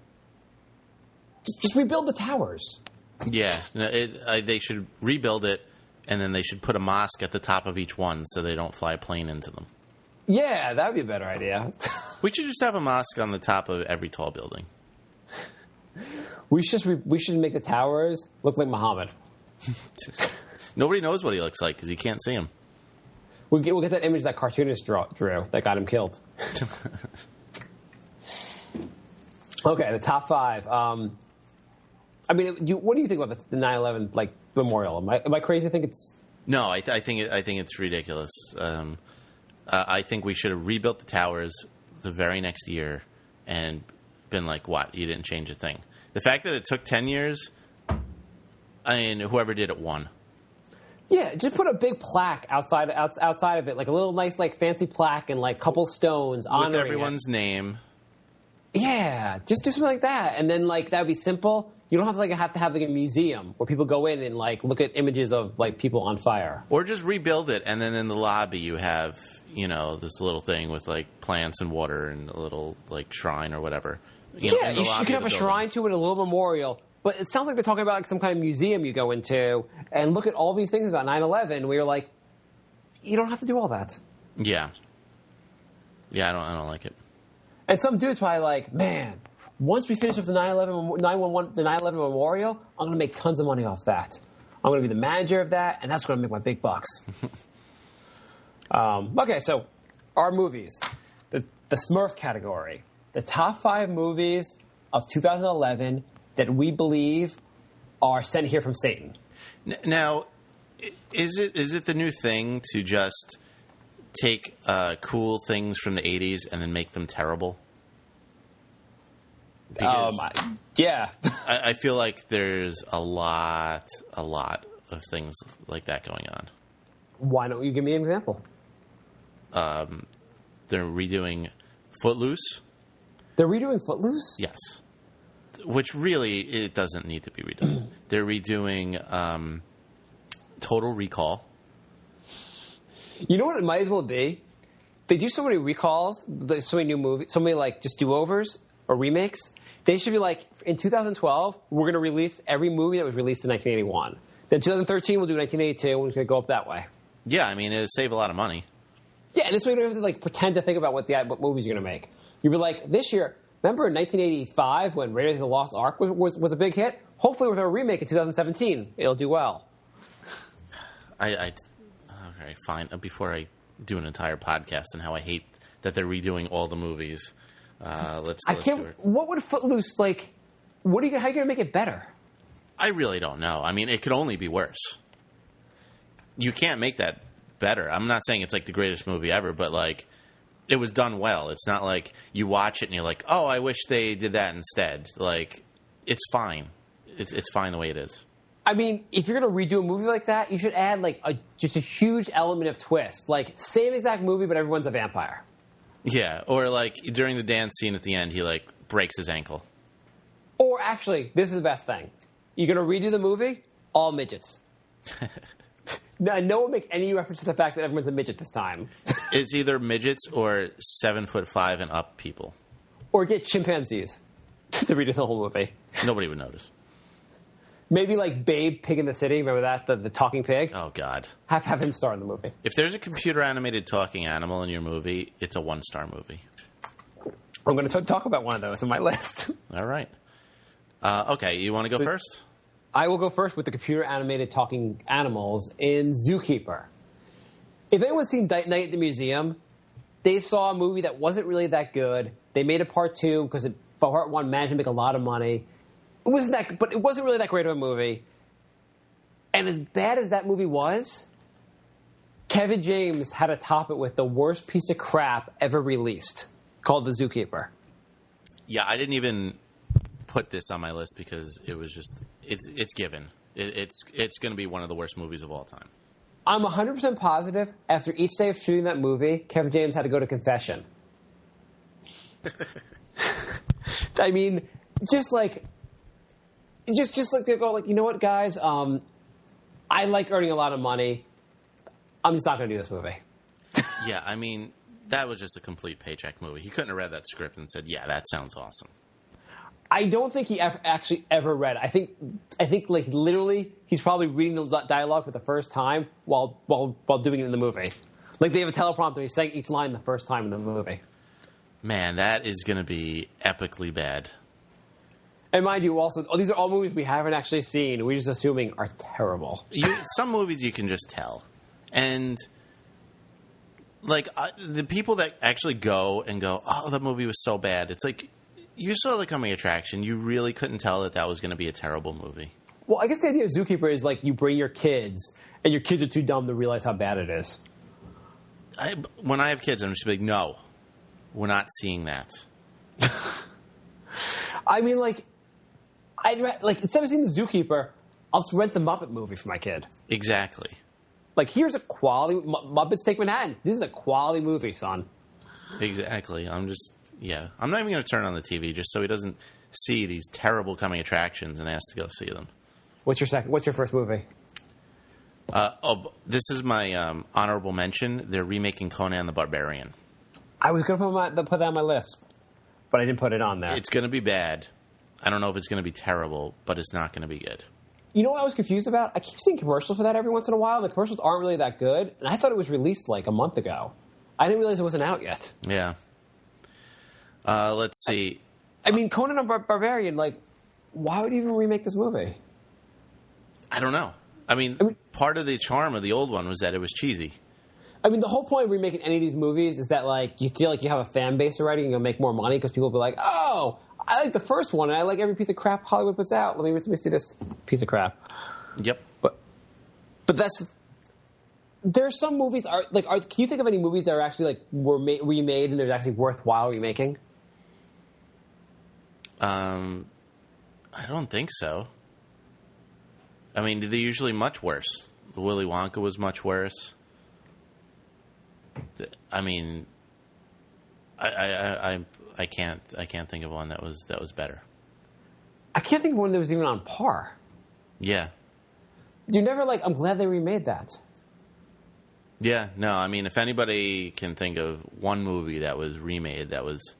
just rebuild the towers. Yeah. They should rebuild it, and then they should put a mosque at the top of each one so they don't fly a plane into them. Yeah, that would be a better idea. We should just have a mosque on the top of every tall building. We should make the towers look like Muhammad. Nobody knows what he looks like because you can't see him. We'll get that image that cartoonist drew that got him killed. Okay, the top 5. I mean, what do you think about the 9/11 like memorial? Am I crazy to think it's? No, I think it's ridiculous. I think we should have rebuilt the towers the very next year and been like, "What? You didn't change a thing." The fact that it took 10 years, I mean, whoever did it won. Yeah, just put a big plaque outside of it, like a little nice, like, fancy plaque and, like, couple stones honoring with everyone's name. Yeah, just do something like that, and then, like, that would be simple. You don't have to have like a museum where people go in and, like, look at images of, like, people on fire. Or just rebuild it, and then in the lobby you have, this little thing with, like, plants and water and a little, like, shrine or whatever. You could have a shrine to it, a little memorial. But it sounds like they're talking about, like, some kind of museum you go into and look at all these things about 9/11 where you're like, you don't have to do all that. Yeah. Yeah, I don't like it. And some dude's probably like, man, once we finish with the 9/11 memorial, I'm going to make tons of money off that. I'm going to be the manager of that, and that's going to make my big bucks. Okay, so our movies. The Smurf category. The top 5 movies of 2011 that we believe are sent here from Satan. Now, is it the new thing to just take cool things from the 80s and then make them terrible? Yeah. I feel like there's a lot of things like that going on. Why don't you give me an example? They're redoing Footloose. They're redoing Footloose? Yes. Which really, it doesn't need to be redone. They're redoing Total Recall. You know what it might as well be? They do so many recalls, so many new movies, so many, like, just do-overs or remakes. They should be like, in 2012, we're going to release every movie that was released in 1981. Then 2013, we'll do 1982, and we're just going to go up that way. Yeah, I mean, it'll save a lot of money. Yeah, and this way you don't have to, like, pretend to think about what movies you're going to make. You'd be like, this year, remember in 1985 when Raiders of the Lost Ark was a big hit? Hopefully with a remake in 2017, it'll do well. Okay, fine. Before I do an entire podcast on how I hate that they're redoing all the movies, let's do it. What would Footloose, like, how are you going to make it better? I really don't know. I mean, it could only be worse. You can't make that better. I'm not saying it's like the greatest movie ever, but, like, it was done well. It's not like you watch it and you're like, oh, I wish they did that instead. Like, it's fine. It's fine the way it is. I mean, if you're going to redo a movie like that, you should add, like, just a huge element of twist. Like, same exact movie, but everyone's a vampire. Yeah, or, like, during the dance scene at the end, he, like, breaks his ankle. Or, actually, this is the best thing. You're going to redo the movie? All midgets. No one make any reference to the fact that everyone's a midget this time. It's either midgets or 7'5" and up people. Or get chimpanzees to redo the whole movie. Nobody would notice. Maybe like Babe, Pig in the City. Remember that? The talking pig? Oh, God. Have him star in the movie. If there's a computer-animated talking animal in your movie, it's a 1-star movie. I'm going to talk about one of those on my list. All right. Okay, you want to go first? I will go first with the computer-animated talking animals in Zookeeper. If anyone's seen Night at the Museum, they saw a movie that wasn't really that good. They made a part 2 because part 1 managed to make a lot of money. But it wasn't really that great of a movie. And as bad as that movie was, Kevin James had to top it with the worst piece of crap ever released, called The Zookeeper. Yeah, I didn't even put this on my list because it was just it's given. It's going to be one of the worst movies of all time. I'm 100% positive after each day of shooting that movie, Kevin James had to go to confession. I mean, just like they go like, you know what, guys? I like earning a lot of money. I'm just not going to do this movie. Yeah, I mean, that was just a complete paycheck movie. He couldn't have read that script and said, "Yeah, that sounds awesome." I don't think he actually ever read. I think like literally, he's probably reading the dialogue for the first time while doing it in the movie. Like they have a teleprompter. He's saying each line the first time in the movie. Man, that is going to be epically bad. And mind you, also, these are all movies we haven't actually seen. We're just assuming are terrible. Some movies you can just tell, and like the people that actually go, "Oh, that movie was so bad." It's like you saw the coming attraction. You really couldn't tell that was going to be a terrible movie. Well, I guess the idea of Zookeeper is like you bring your kids, and your kids are too dumb to realize how bad it is. When I have kids, I'm just like, no, we're not seeing that. I mean, like instead of seeing the Zookeeper, I'll just rent the Muppet movie for my kid. Exactly. Like, here's a quality Muppets Take Manhattan. This is a quality movie, son. Exactly. I'm not even going to turn on the TV just so he doesn't see these terrible coming attractions and ask to go see them. What's your first movie? This is my honorable mention. They're remaking Conan the Barbarian. I was going to put that on my list, but I didn't put it on there. It's going to be bad. I don't know if it's going to be terrible, but it's not going to be good. You know what I was confused about? I keep seeing commercials for that every once in a while. The commercials aren't really that good, and I thought it was released like a month ago. I didn't realize it wasn't out yet. Yeah. Let's see. I mean, Conan the Barbarian, like, why would you even remake this movie? I don't know. I mean, part of the charm of the old one was that it was cheesy. I mean, the whole point of remaking any of these movies is that, like, you feel like you have a fan base already and you'll make more money because people will be like, oh, I like the first one and I like every piece of crap Hollywood puts out. Let me see this piece of crap. Yep. But there's some movies can you think of any movies that are actually like were remade and they're actually worthwhile remaking? I don't think so. I mean, they're usually much worse. The Willy Wonka was much worse. I mean, I can't think of one that was better. I can't think of one that was even on par. Yeah. You never I'm glad they remade that. Yeah, no, I mean, if anybody can think of one movie that was remade that was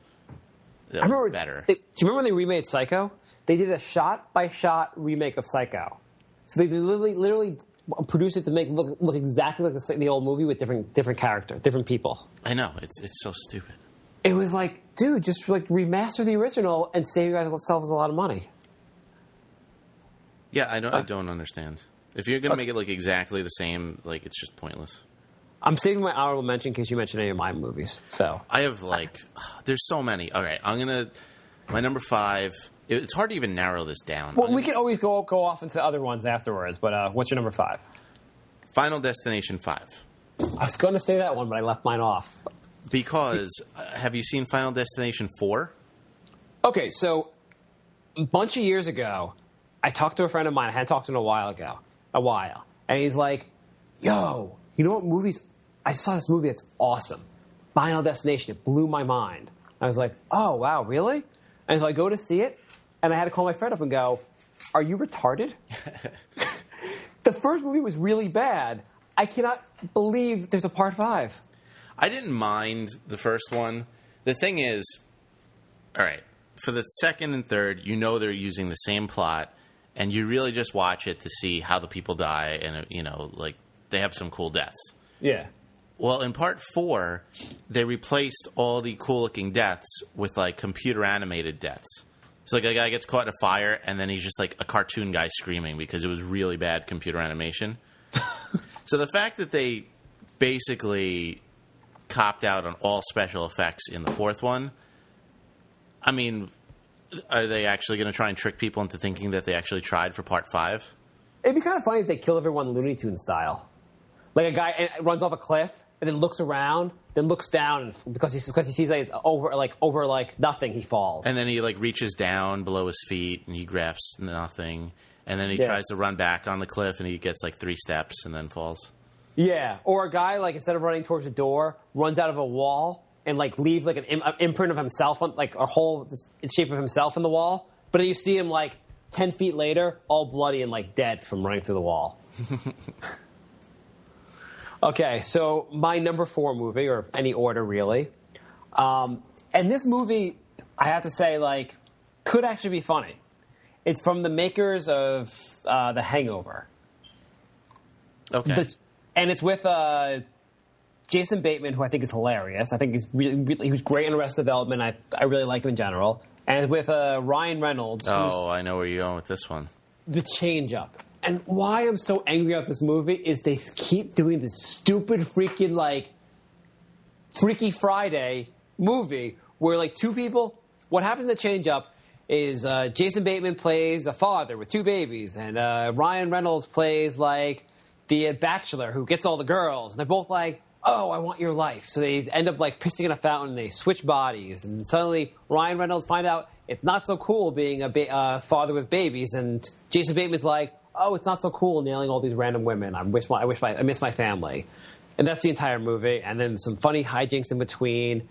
better. Do you remember when they remade Psycho? They did a shot-by-shot remake of Psycho. So they literally produced it to make it look exactly like the old movie with different character, different people. I know, it's so stupid. It was like, dude, just remaster the original and save you guys yourselves a lot of money. Yeah, I don't understand. If you're gonna make it look exactly the same, it's just pointless. I'm saving my honorable mention in case you mention any of my movies. So I have there's so many. All right, my number 5. It's hard to even narrow this down. Well, we can always go off into other ones afterwards. But what's your number 5? Final Destination 5. I was going to say that one, but I left mine off. Because have you seen Final Destination 4? Okay, so a bunch of years ago, I talked to a friend of mine. I hadn't talked to him a while. And he's like, yo, you know what movies? I saw this movie that's awesome. Final Destination. It blew my mind. I was like, oh, wow, really? And so I go to see it, and I had to call my friend up and go, are you retarded? The first movie was really bad. I cannot believe there's a part 5. I didn't mind the first one. The thing is, all right, for the second and third, you know they're using the same plot, and you really just watch it to see how the people die, and, you know, like, they have some cool deaths. Yeah. Well, in part 4, they replaced all the cool-looking deaths with, like, computer-animated deaths. So, like, a guy gets caught in a fire, and then he's just, like, a cartoon guy screaming because it was really bad computer animation. So the fact that they basically copped out on all special effects in the fourth one, I mean, are they actually going to try and trick people into thinking that they actually tried for part 5? It'd be kind of funny if they kill everyone Looney Tunes style. Like a guy runs off a cliff and then looks around, then looks down, and because he sees that it's over nothing, he falls. And then he like reaches down below his feet and he grabs nothing. And then he tries to run back on the cliff and he gets like 3 steps and then falls. Yeah, or a guy like instead of running towards a door, runs out of a wall and like leaves like an imprint of himself on like a hole in shape of himself in the wall. But then you see him like 10 feet later, all bloody and like dead from running through the wall. Okay, so my number 4 movie, or any order really, and this movie, I have to say, like, could actually be funny. It's from the makers of The Hangover. Okay. And it's with Jason Bateman, who I think is hilarious. I think he was great in Arrested Development. I really like him in general. And with Ryan Reynolds. Oh, I know where you're going with this one. The Change Up. And why I'm so angry about this movie is they keep doing this stupid freaking, like, Freaky Friday movie where, like, 2 people... What happens in The Change Up is Jason Bateman plays a father with 2 babies, and Ryan Reynolds plays, like, the bachelor who gets all the girls. And they're both like, oh, I want your life. So they end up, like, pissing in a fountain. They switch bodies. And suddenly Ryan Reynolds find out it's not so cool being a father with babies. And Jason Bateman's like, oh, it's not so cool nailing all these random women. I miss my family. And that's the entire movie. And then some funny hijinks in between.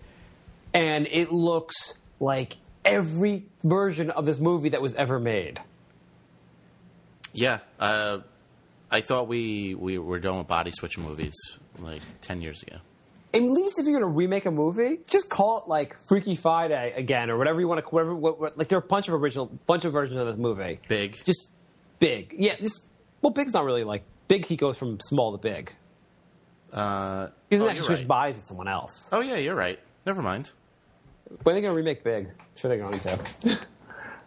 And it looks like every version of this movie that was ever made. Yeah. I thought we were done with body switch movies like 10 years ago. At least if you're going to remake a movie, just call it like Freaky Friday again or whatever you want to. Like there are a bunch of versions of this movie. Big. Just big. Yeah. Big's not really like big. He goes from small to big. He doesn't actually switch bodies with someone else. Oh yeah, you're right. Never mind. When are they going to remake Big? Sure they're going to.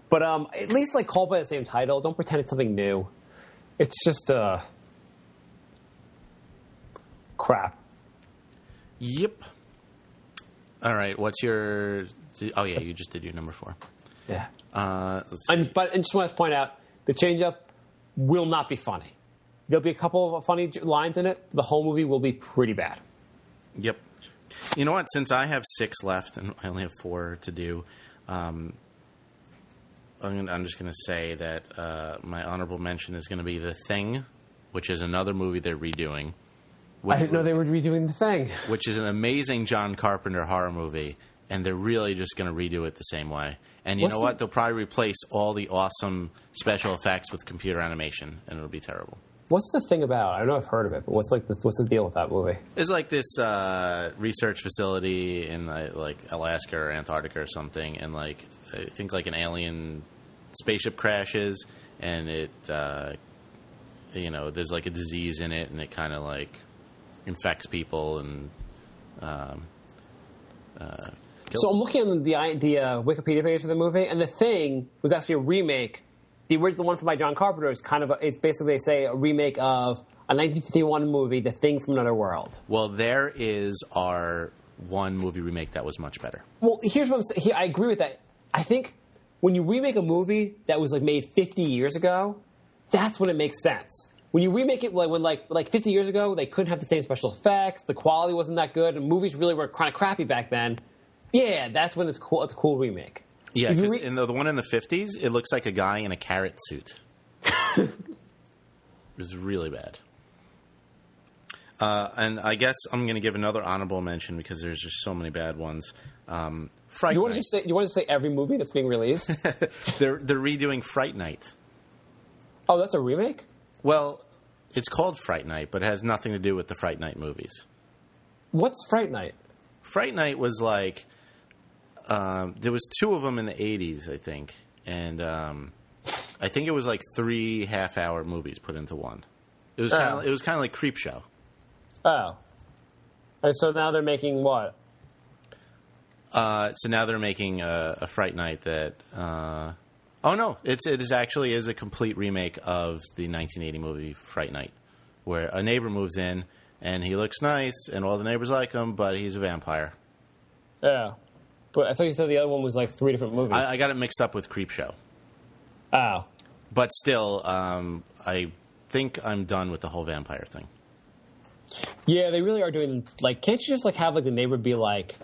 But at least like call it by the same title. Don't pretend it's something new. It's just crap. Yep. All right. What's your? Oh yeah, you just did your number 4. Yeah. Let's see. But I just want to point out the change-up will not be funny. There'll be a couple of funny lines in it. The whole movie will be pretty bad. Yep. You know what? Since I have 6 left and I only have 4 to do, I'm just going to say that my honorable mention is going to be The Thing, which is another movie they're redoing. I didn't know they were redoing The Thing. Which is an amazing John Carpenter horror movie, and they're really just going to redo it the same way. And you know what? They'll probably replace all the awesome special effects with computer animation, and it'll be terrible. What's The Thing about? I know I've heard of it, but what's the deal with that movie? It's like this research facility in like Alaska or Antarctica or something, and like I think like an alien spaceship crashes, and it there's like a disease in it, and it kind of like infects people and. So I'm looking at the Wikipedia page for the movie, and The Thing was actually a remake. The original one from by John Carpenter is it's basically, they say, a remake of a 1951 movie, The Thing from Another World. Well, there is our one movie remake that was much better. Well, here's what I'm saying. I agree with that. I think when you remake a movie that was like made 50 years ago, that's when it makes sense. when you remake it, when 50 years ago, they couldn't have the same special effects, the quality wasn't that good, and movies really were kind of crappy back then. Yeah, that's when it's cool. It's a cool remake. Yeah, because in the one in the 50s, it looks like a guy in a carrot suit. It was really bad. And I guess I'm going to give another honorable mention because there's just so many bad ones. Fright You want Night. to say every movie that's being released? They're redoing Fright Night. Oh, that's a remake? Well, it's called Fright Night, but it has nothing to do with the Fright Night movies. What's Fright Night? Fright Night was like there was 2 of them in the 80s, I think, and I think it was like 3 half-hour movies put into one. It was kind of like Creepshow. Oh, and so now they're making what? So now they're making a Fright Night that. Oh no! It actually is a complete remake of the 1980 movie Fright Night, where a neighbor moves in and he looks nice and all the neighbors like him, but he's a vampire. Yeah, but I thought you said the other one was like 3 different movies. I got it mixed up with Creepshow. Oh, But still, I think I'm done with the whole vampire thing. yeah, they really are doing like. Can't you just like have like the neighbor be like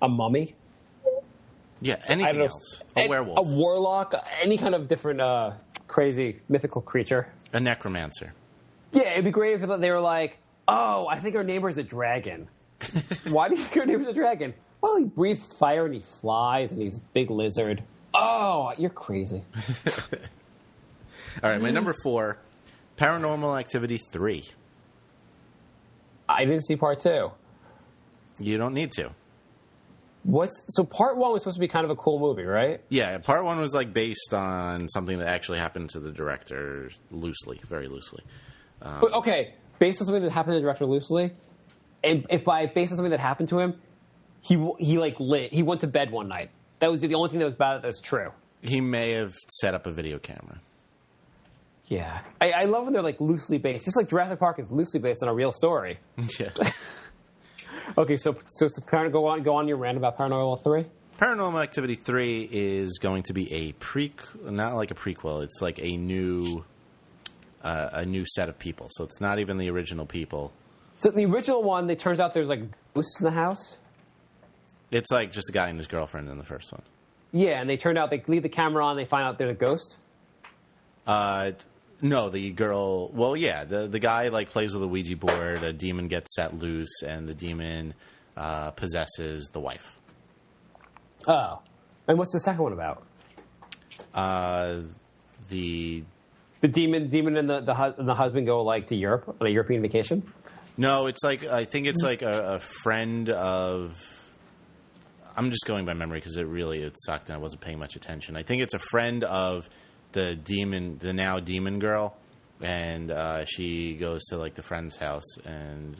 a mummy? Yeah, I anything don't know, else. A werewolf. a warlock, any kind of different crazy mythical creature. A necromancer. Yeah, it'd be great if they were like, "Oh, I think our neighbor's a dragon." Why do you think our neighbor's a dragon? Well, he breathes fire and he flies and he's a big lizard. Oh, you're crazy. All right, my number 4, Paranormal Activity 3. I didn't see part 2. You don't need to. So part 1 was supposed to be kind of a cool movie, right? Yeah, part 1 was like based on something that actually happened to the director loosely, very loosely. But, okay, based on something that happened to the director loosely, and if by based on something that happened to him, he went to bed one night. That was the only thing that was about it that's true. He may have set up a video camera. Yeah, I love when they're like loosely based, just like Jurassic Park is loosely based on a real story. Yeah. Okay, so kind of go on your rant about Paranormal 3. Paranormal Activity 3 is going to be not like a prequel. It's like a new set of people. So it's not even the original people. So the original one, it turns out there's like ghosts in the house. It's like just a guy and his girlfriend in the first one. Yeah, and they leave the camera on, they find out there's a ghost. No, the girl. Well, yeah, the guy like plays with a Ouija board. A demon gets set loose, and the demon possesses the wife. Oh, and what's the second one about? The demon and the husband go like to Europe on a European vacation. No, it's like I think it's like a friend of. I'm just going by memory because it sucked and I wasn't paying much attention. I think it's a friend of the now demon girl, and she goes to like the friend's house, and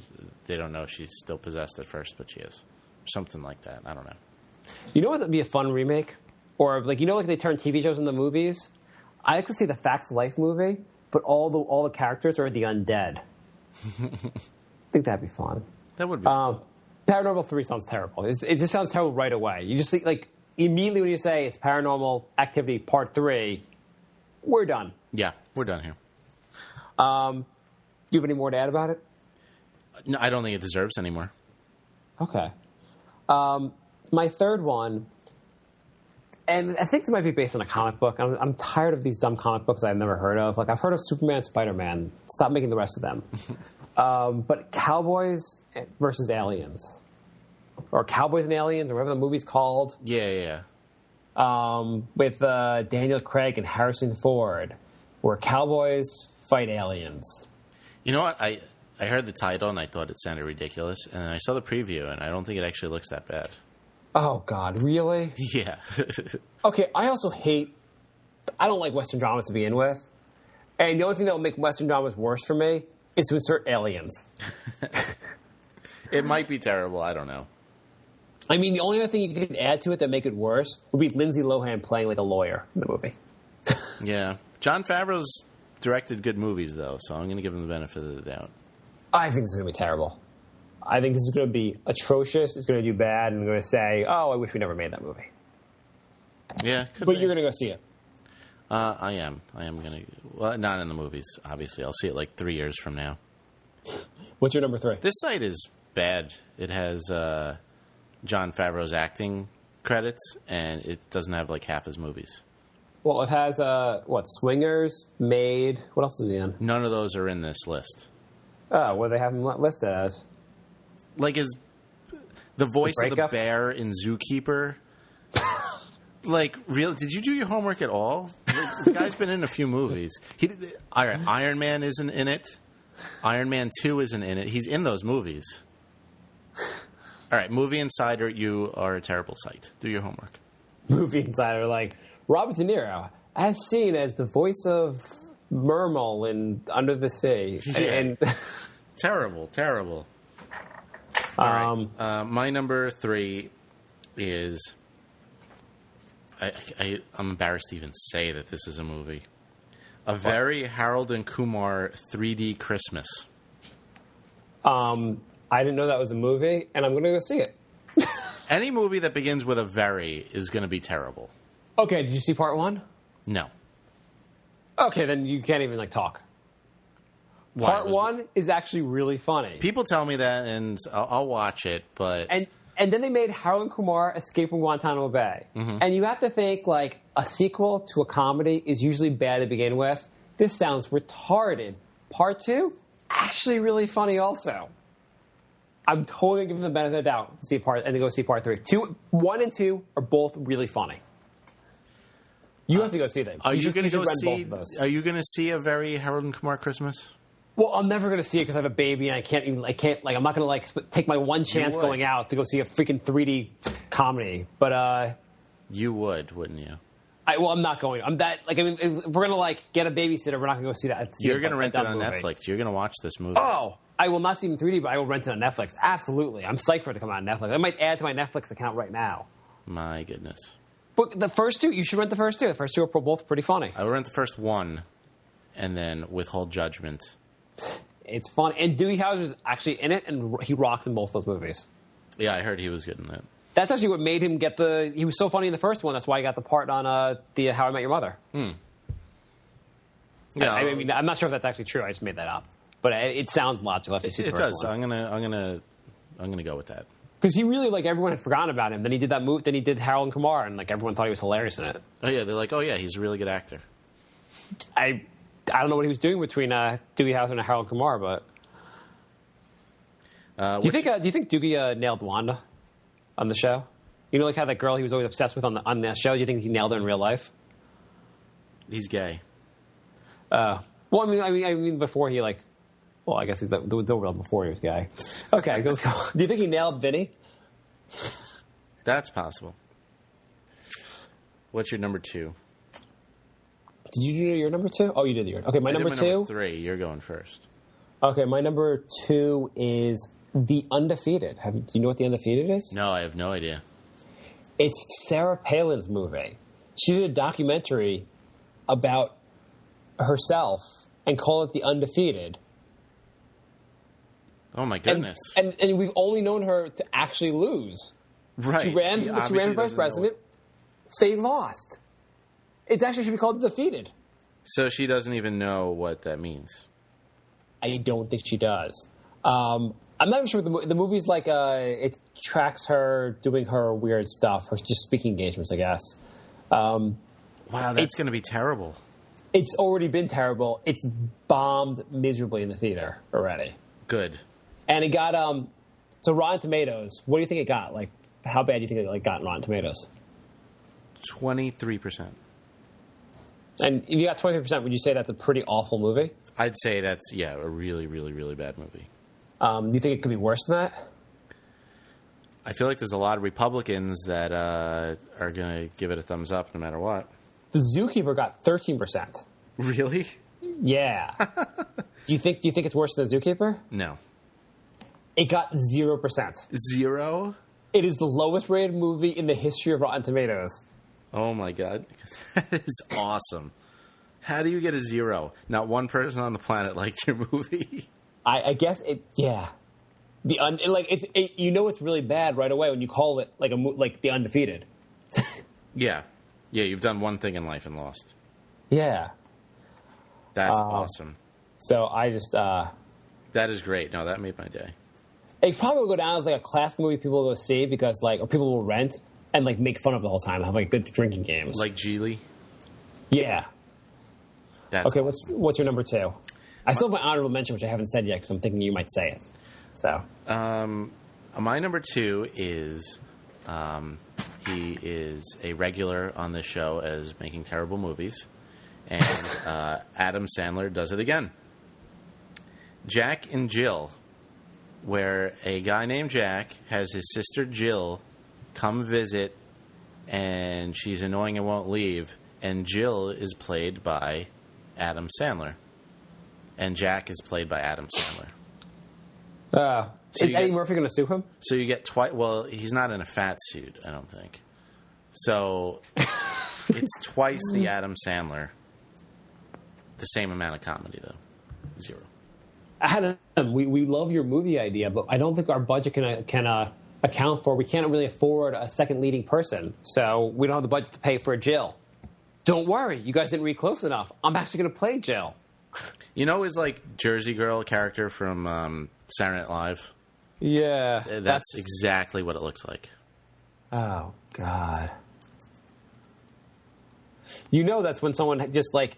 they don't know she's still possessed at first, but she is. Something like that. I don't know. You know what would be a fun remake? Or like like they turn TV shows into movies? I like to see the Facts of Life movie, but all the characters are the undead. I think that'd be fun. That would be fun. Paranormal 3 sounds terrible. It just sounds terrible right away. You just think, like, immediately when you say it's Paranormal Activity Part 3, we're done. Yeah, we're done here. Do you have any more to add about it? No, I don't think it deserves any more. Okay. My third one, and I think this might be based on a comic book. I'm tired of these dumb comic books I've never heard of. Like, I've heard of Superman, Spider-Man. Stop making the rest of them. But Cowboys versus Aliens. Or Cowboys and Aliens, or whatever the movie's called. Yeah. With Daniel Craig and Harrison Ford, where cowboys fight aliens. You know what? I heard the title and I thought it sounded ridiculous, and then I saw the preview and I don't think it actually looks that bad. Oh, God, really? Yeah. Okay, I don't like Western dramas to begin with. And the only thing that will make Western dramas worse for me is to insert aliens. It might be terrible. I don't know. I mean, the only other thing you could add to it that make it worse would be Lindsay Lohan playing like a lawyer in the movie. Yeah. Jon Favreau's directed good movies, though, so I'm going to give him the benefit of the doubt. I think this is going to be terrible. I think this is going to be atrocious. It's going to do bad, and I'm going to say, oh, I wish we never made that movie. Yeah, But you're going to go see it. I am gonna. Well, not in the movies. Obviously, I'll see it like 3 years from now. What's your number 3? This site is bad. It has Jon Favreau's acting credits, and it doesn't have like half his movies. Well, it has Swingers, Maid. What else is he in? None of those are in this list. Oh, what do they have him listed as? Like the voice of the Breakup? bear in Zookeeper. Like, really? Did you do your homework at all? The guy's been in a few movies. Iron Man isn't in it. Iron Man 2 isn't in it. He's in those movies. All right, Movie Insider, you are a terrible site. Do your homework. Movie Insider, like Robert De Niro, as seen as the voice of Mermal in Under the Sea. Yeah. And Terrible. All right. My number 3 is... I'm embarrassed to even say that this is a movie. A very Harold and Kumar 3D Christmas. I didn't know that was a movie, and I'm going to go see it. Any movie that begins with a very is going to be terrible. Okay, did you see part 1? No. Okay, then you can't even talk. Why? Part 1 is actually really funny. People tell me that, and I'll watch it, but... And then they made Harold and Kumar Escape from Guantanamo Bay. Mm-hmm. And you have to think, a sequel to a comedy is usually bad to begin with. This sounds retarded. Part 2, actually really funny also. I'm totally giving them the benefit of the doubt to go see part 3. 1 and 2 are both really funny. You have to go see them. Are you going to go rent see... both of those. Are you going to see a very Harold and Kumar Christmas? Well, I'm never going to see it because I have a baby and I'm not going to take my one chance going out to go see a freaking 3D comedy. But, you would, wouldn't you? I'm not going. If we're going to get a babysitter, we're not going to go see that. You're going to rent it on Netflix. You're going to watch this movie. Oh, I will not see it in 3D, but I will rent it on Netflix. Absolutely. I'm psyched for it to come out on Netflix. I might add to my Netflix account right now. My goodness. But the first 2, you should rent the first 2. The first 2 are both pretty funny. I will rent the first 1 and then withhold judgment. It's fun. And Doogie Howser's actually in it, and he rocks in both those movies. Yeah, I heard he was good in that. That's actually what made him get he was so funny in the first one, that's why he got the part on the How I Met Your Mother. Yeah, I mean, I'm not sure if that's actually true. I just made that up. But it sounds logical if you see the first one. I'm gonna go with that. Because he really, everyone had forgotten about him. Then he did that move, then he did Harold and Kumar, and, everyone thought he was hilarious in it. Oh, yeah, they're like, oh, yeah, he's a really good actor. I don't know what he was doing between Doogie Howser and Harold Kumar, but do you think Doogie nailed Wanda on the show? You know, how that girl he was always obsessed with on that show. Do you think he nailed her in real life? He's gay. Well, I mean, before he well, I guess he's the real before he was gay. Okay, let's go. Do you think he nailed Vinny? That's possible. What's your number 2? Did you do your number 2? Oh, you did your. Okay, my number 2. Number 3. You're going first. Okay, my number 2 is The Undefeated. Do you know what The Undefeated is? No, I have no idea. It's Sarah Palin's movie. She did a documentary about herself and called it The Undefeated. Oh my goodness! And we've only known her to actually lose. Right. She ran for vice president. They lost. It actually should be called Defeated. So she doesn't even know what that means. I don't think she does. I'm not even sure. The movie's it tracks her doing her weird stuff, her just speaking engagements, I guess. Wow, that's going to be terrible. It's already been terrible. It's bombed miserably in the theater already. Good. And it got so Rotten Tomatoes. What do you think it got? How bad do you think it got in Rotten Tomatoes? 23%. And if you got 23%, would you say that's a pretty awful movie? I'd say that's a really, really, really bad movie. Do you think it could be worse than that? I feel like there's a lot of Republicans that are going to give it a thumbs up no matter what. The Zookeeper got 13%. Really? Yeah. Do you think it's worse than The Zookeeper? No. It got 0%. 0? It is the lowest rated movie in the history of Rotten Tomatoes. Oh my God. That is awesome. How do you get a 0? Not one person on the planet liked your movie. I guess it. Yeah. It's really bad right away when you call it The Undefeated. Yeah. Yeah, you've done one thing in life and lost. Yeah. That's awesome. So I just... That is great. No, that made my day. It probably will go down as like a classic movie people will go see because or people will rent and like make fun of the whole time and have like good drinking games. Like Geely? Yeah. That's okay, awesome. what's your number 2? I still have my honorable mention, which I haven't said yet because I'm thinking you might say it. So, my number 2 is he is a regular on this show as making terrible movies, and Adam Sandler does it again. Jack and Jill, where a guy named Jack has his sister Jill come visit, and she's annoying and won't leave, and Jill is played by Adam Sandler. And Jack is played by Adam Sandler. Is Eddie Murphy going to sue him? So you get twice. Well, he's not in a fat suit, I don't think. So it's twice the Adam Sandler. The same amount of comedy, though. 0. Adam, we love your movie idea, but I don't think our budget can account for. We can't really afford a second leading person, so we don't have the budget to pay for Jill. Don't worry, you guys didn't read close enough. I'm actually going to play Jill. You know his like Jersey Girl character from Saturday Night Live? Yeah. That's exactly what it looks like. Oh, God. You know that's when someone just like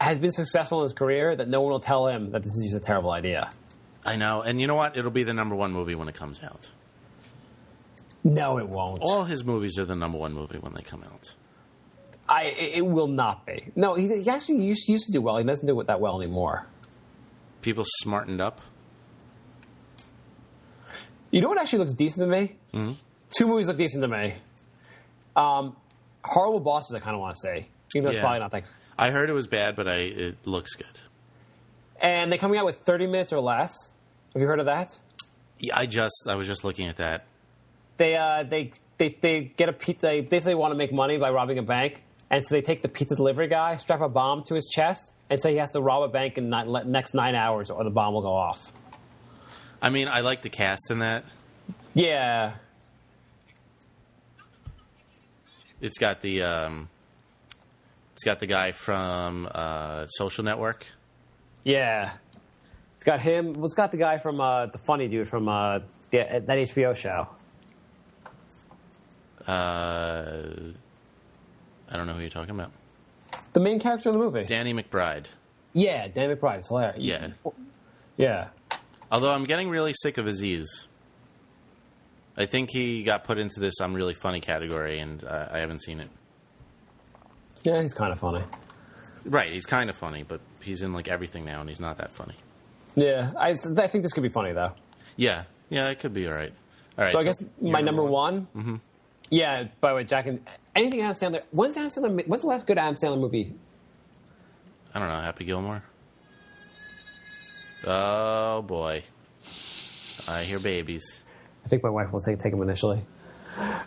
has been successful in his career that no one will tell him that this is just a terrible idea. I know. And you know what? It'll be the number 1 movie when it comes out. No, it won't. All his movies are the number 1 movie when they come out. It will not be. No, he actually used to do well. He doesn't do it that well anymore. People smartened up. You know what actually looks decent to me? Mm-hmm. 2 movies look decent to me. Horrible Bosses, I kind of want to say. Even though it's probably not that. I heard it was bad, but it looks good. And they're coming out with 30 minutes or less. Have you heard of that? Yeah, I was just looking at that. They get a pizza. They basically want to make money by robbing a bank. And so they take the pizza delivery guy, strap a bomb to his chest, and say he has to rob a bank in the next 9 hours or the bomb will go off. I mean, I like the cast in that. Yeah. It's got the guy from Social Network. Yeah. It's got him. Well, it's got the guy from the funny dude from that HBO show. I don't know who you're talking about. The main character in the movie. Danny McBride. Yeah, Danny McBride. It's hilarious. Yeah. Yeah. Although I'm getting really sick of Aziz. I think he got put into this I'm really funny category, and I haven't seen it. Yeah, he's kind of funny. Right, he's kind of funny, but he's in like everything now, and he's not that funny. Yeah, I think this could be funny, though. Yeah, it could be all right. All right. So I guess my number one. Mm-hmm. Yeah. By the way, Jack and anything Adam Sandler. When's the last good Adam Sandler movie? I don't know. Happy Gilmore. Oh boy, I hear babies. I think my wife will take him initially.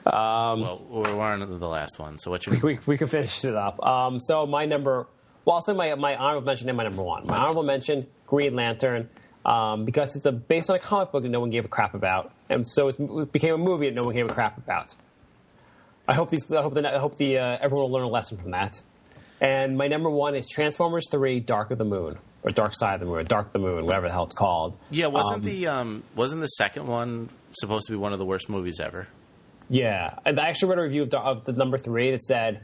Well, we're on the last one, so what's your? We can finish it up. So my number. Well, I'll say my honorable mention and my number one. My honorable mention, Green Lantern, because it's based on a comic book that no one gave a crap about, and so it became a movie that no one gave a crap about. I hope everyone will learn a lesson from that. And my number one is Transformers 3: Dark of the Moon, or Dark Side of the Moon, or Dark of the Moon, whatever the hell it's called. Yeah, wasn't the second one supposed to be one of the worst movies ever? Yeah, and I actually read a review of the number 3 that said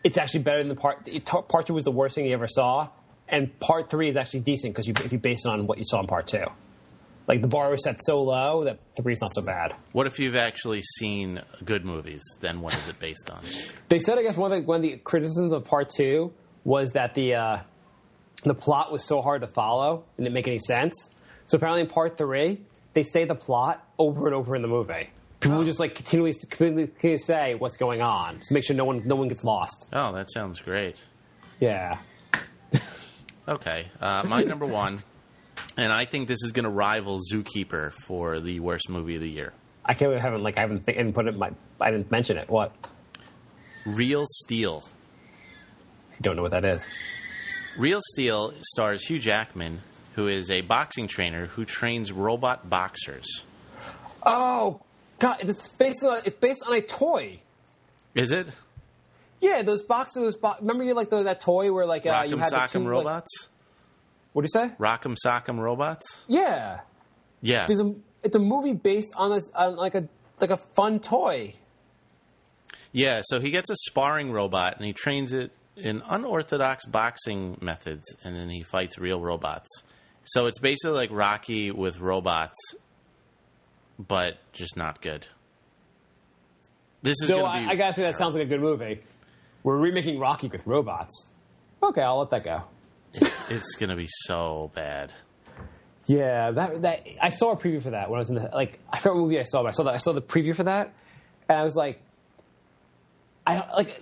it's actually better than part 2 was the worst thing you ever saw, and part 3 is actually decent because if you base it on what you saw in part 2. Like, the bar was set so low that 3 is not so bad. What if you've actually seen good movies? Then what is it based on? They said, I guess, one of the criticisms of part 2 was that the plot was so hard to follow and didn't make any sense. So apparently in part 3, they say the plot over and over in the movie. People will just like continually say what's going on, so make sure no one gets lost. Oh, that sounds great. Yeah. Okay, my number one, and I think this is going to rival Zookeeper for the worst movie of the year. I didn't mention it. What? Real Steel. I don't know what that is. Real Steel stars Hugh Jackman, who is a boxing trainer who trains robot boxers. Oh God! It's based on a toy. Is it? Yeah, those boxes. Remember you like that toy where like you had the Rock'em two Robots? What do you say? Rock'em Sock'em Robots? Yeah. Yeah. It's a movie based on like a fun toy. Yeah, so he gets a sparring robot and he trains it in unorthodox boxing methods, and then he fights real robots. So it's basically like Rocky with robots, but just not good. This is going to be... I gotta say, that sounds like a good movie. We're remaking Rocky with robots. Okay, I'll let that go. It's going to be so bad. Yeah, that I saw a preview for that when I was in the... I forgot what movie I saw, but I saw the preview for that, and I was like...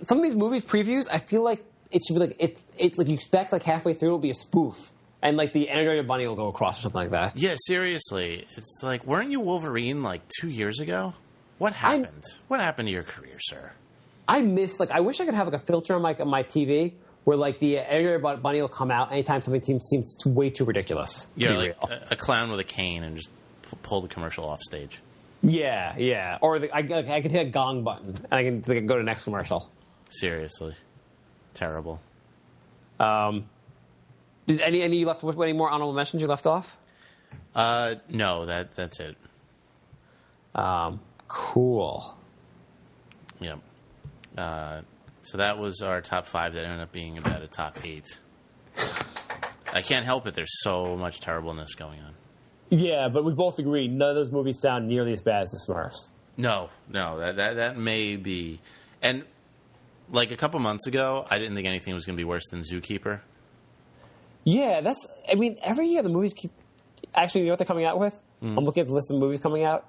some of these movies previews, I feel like it should be like it's like you expect like halfway through it'll be a spoof, and like the Energizer Bunny will go across or something like that. Yeah, seriously, it's like, weren't you Wolverine like 2 years ago? What happened? What happened to your career, sir? I wish I could have like a filter on my TV where like the Energizer Bunny will come out anytime something seems way too ridiculous. Yeah, like a clown with a cane and just pull the commercial off stage. Yeah. Or I could hit a gong button and I can go to the next commercial. Seriously, terrible. Did any left with any more honorable mentions you left off? No, that's it. Cool. Yep. So that was our top 5 that ended up being about a top 8. I can't help it. There's so much terribleness going on. Yeah, but we both agree none of those movies sound nearly as bad as the Smurfs. No, that may be. And like a couple months ago, I didn't think anything was going to be worse than Zookeeper. Yeah, every year the movies keep... Actually, you know what they're coming out with? I'm looking at the list of movies coming out.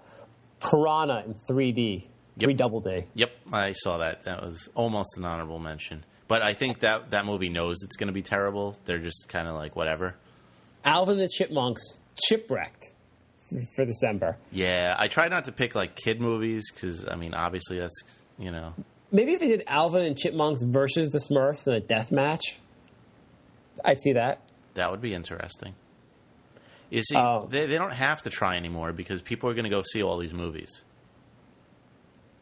Piranha in 3D. Yep. 3D. Yep, I saw that. That was almost an honorable mention. But I think that movie knows it's going to be terrible. They're just kind of like, whatever. Alvin and the Chipmunks, Shipwrecked for December. Yeah, I try not to pick like kid movies because, I mean, obviously that's, you know. Maybe if they did Alvin and Chipmunks versus the Smurfs in a death match, I'd see that. That would be interesting. You see, they don't have to try anymore because people are going to go see all these movies.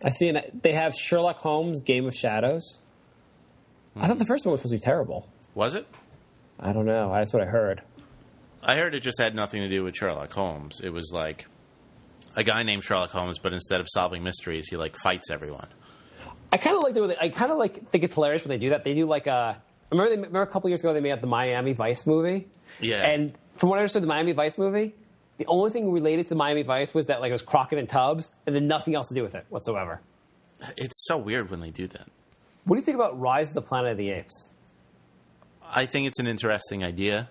I see. They have Sherlock Holmes, Game of Shadows. I thought the first one was supposed to be terrible. Was it? I don't know. That's what I heard. I heard it just had nothing to do with Sherlock Holmes. It was like a guy named Sherlock Holmes, but instead of solving mysteries, he like fights everyone. I kind of like think it's hilarious when they do that. They do like remember a couple years ago they made the Miami Vice movie. Yeah. And from what I understood, the Miami Vice movie, the only thing related to Miami Vice was that like it was Crockett and Tubbs, and then nothing else to do with it whatsoever. It's so weird when they do that. What do you think about Rise of the Planet of the Apes? I think it's an interesting idea.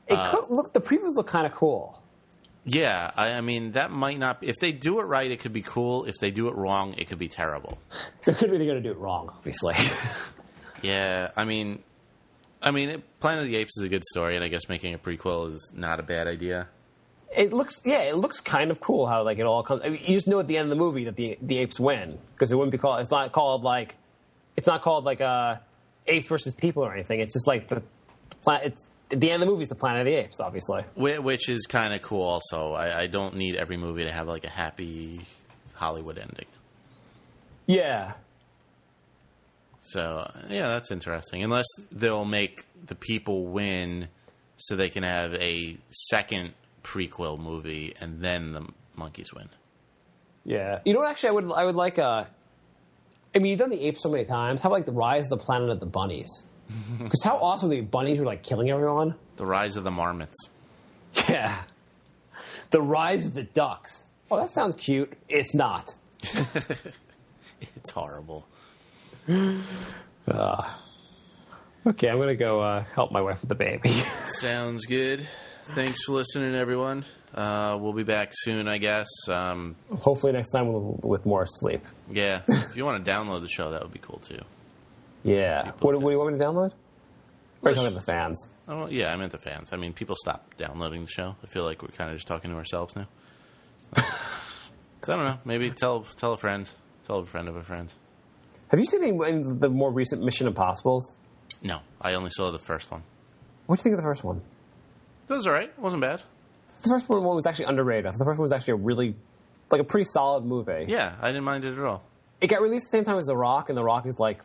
The previews look kind of cool. Yeah, I mean, that might not... If they do it right, it could be cool. If they do it wrong, it could be terrible. They're going to do it wrong, obviously. Yeah, I mean, Planet of the Apes is a good story, and I guess making a prequel is not a bad idea. It looks kind of cool how like it all comes. I mean, you just know at the end of the movie that the apes win because it wouldn't be called. It's not called like apes versus people or anything. It's just like the planet. At the end of the movie is the Planet of the Apes, obviously, which is kind of cool. Also, I don't need every movie to have like a happy Hollywood ending. Yeah. So yeah, that's interesting. Unless they'll make the people win, so they can have a second prequel movie and then the monkeys win. Yeah. You know what? Actually, I would like. I mean, you've done the apes so many times. How about like the Rise of the Planet of the Bunnies? Because how awesome the bunnies were like killing everyone. The Rise of the Marmots. Yeah. The Rise of the Ducks. Oh, that sounds cute. It's not. It's horrible. Okay, I'm going to go help my wife with the baby. Sounds good. Thanks for listening, everyone. We'll be back soon, I guess. Hopefully next time with more sleep. Yeah. If you want to download the show, that would be cool, too. Yeah. What do you want me to download? Or are you talking about the fans? Oh, yeah, I meant the fans. I mean, people stopped downloading the show. I feel like we're kind of just talking to ourselves now. So I don't know. Maybe tell a friend. Tell a friend of a friend. Have you seen the more recent Mission Impossibles? No. I only saw the first one. What do you think of the first one? It was all right. It wasn't bad. The first one was actually underrated. The first one was actually a pretty solid movie. Yeah, I didn't mind it at all. It got released at the same time as The Rock, and The Rock is like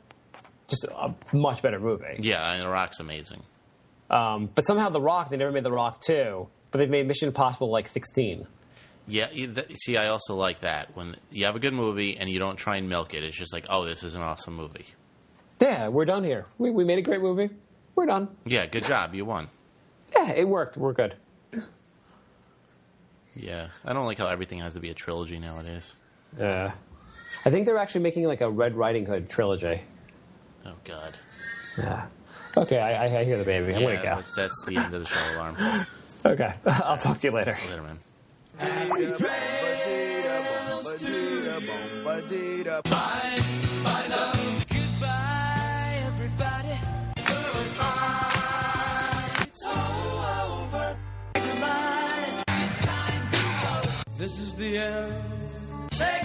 just a much better movie. Yeah, and The Rock's amazing. But somehow The Rock, they never made The Rock 2, but they've made Mission Impossible like 16. Yeah, see, I also like that. When you have a good movie and you don't try and milk it, it's just like, oh, this is an awesome movie. Yeah, we're done here. We made a great movie. We're done. Yeah, good job. You won. Yeah, it worked. We're good. Yeah, I don't like how everything has to be a trilogy nowadays. I think they're actually making like a Red Riding Hood trilogy. Oh, God. Yeah. Okay, I hear the baby. I'm going to go. That's the end of the show alarm. Okay, I'll talk to you later. Later, man. Bye, love. Goodbye, everybody. It's all over. It's mine. This is the end. Say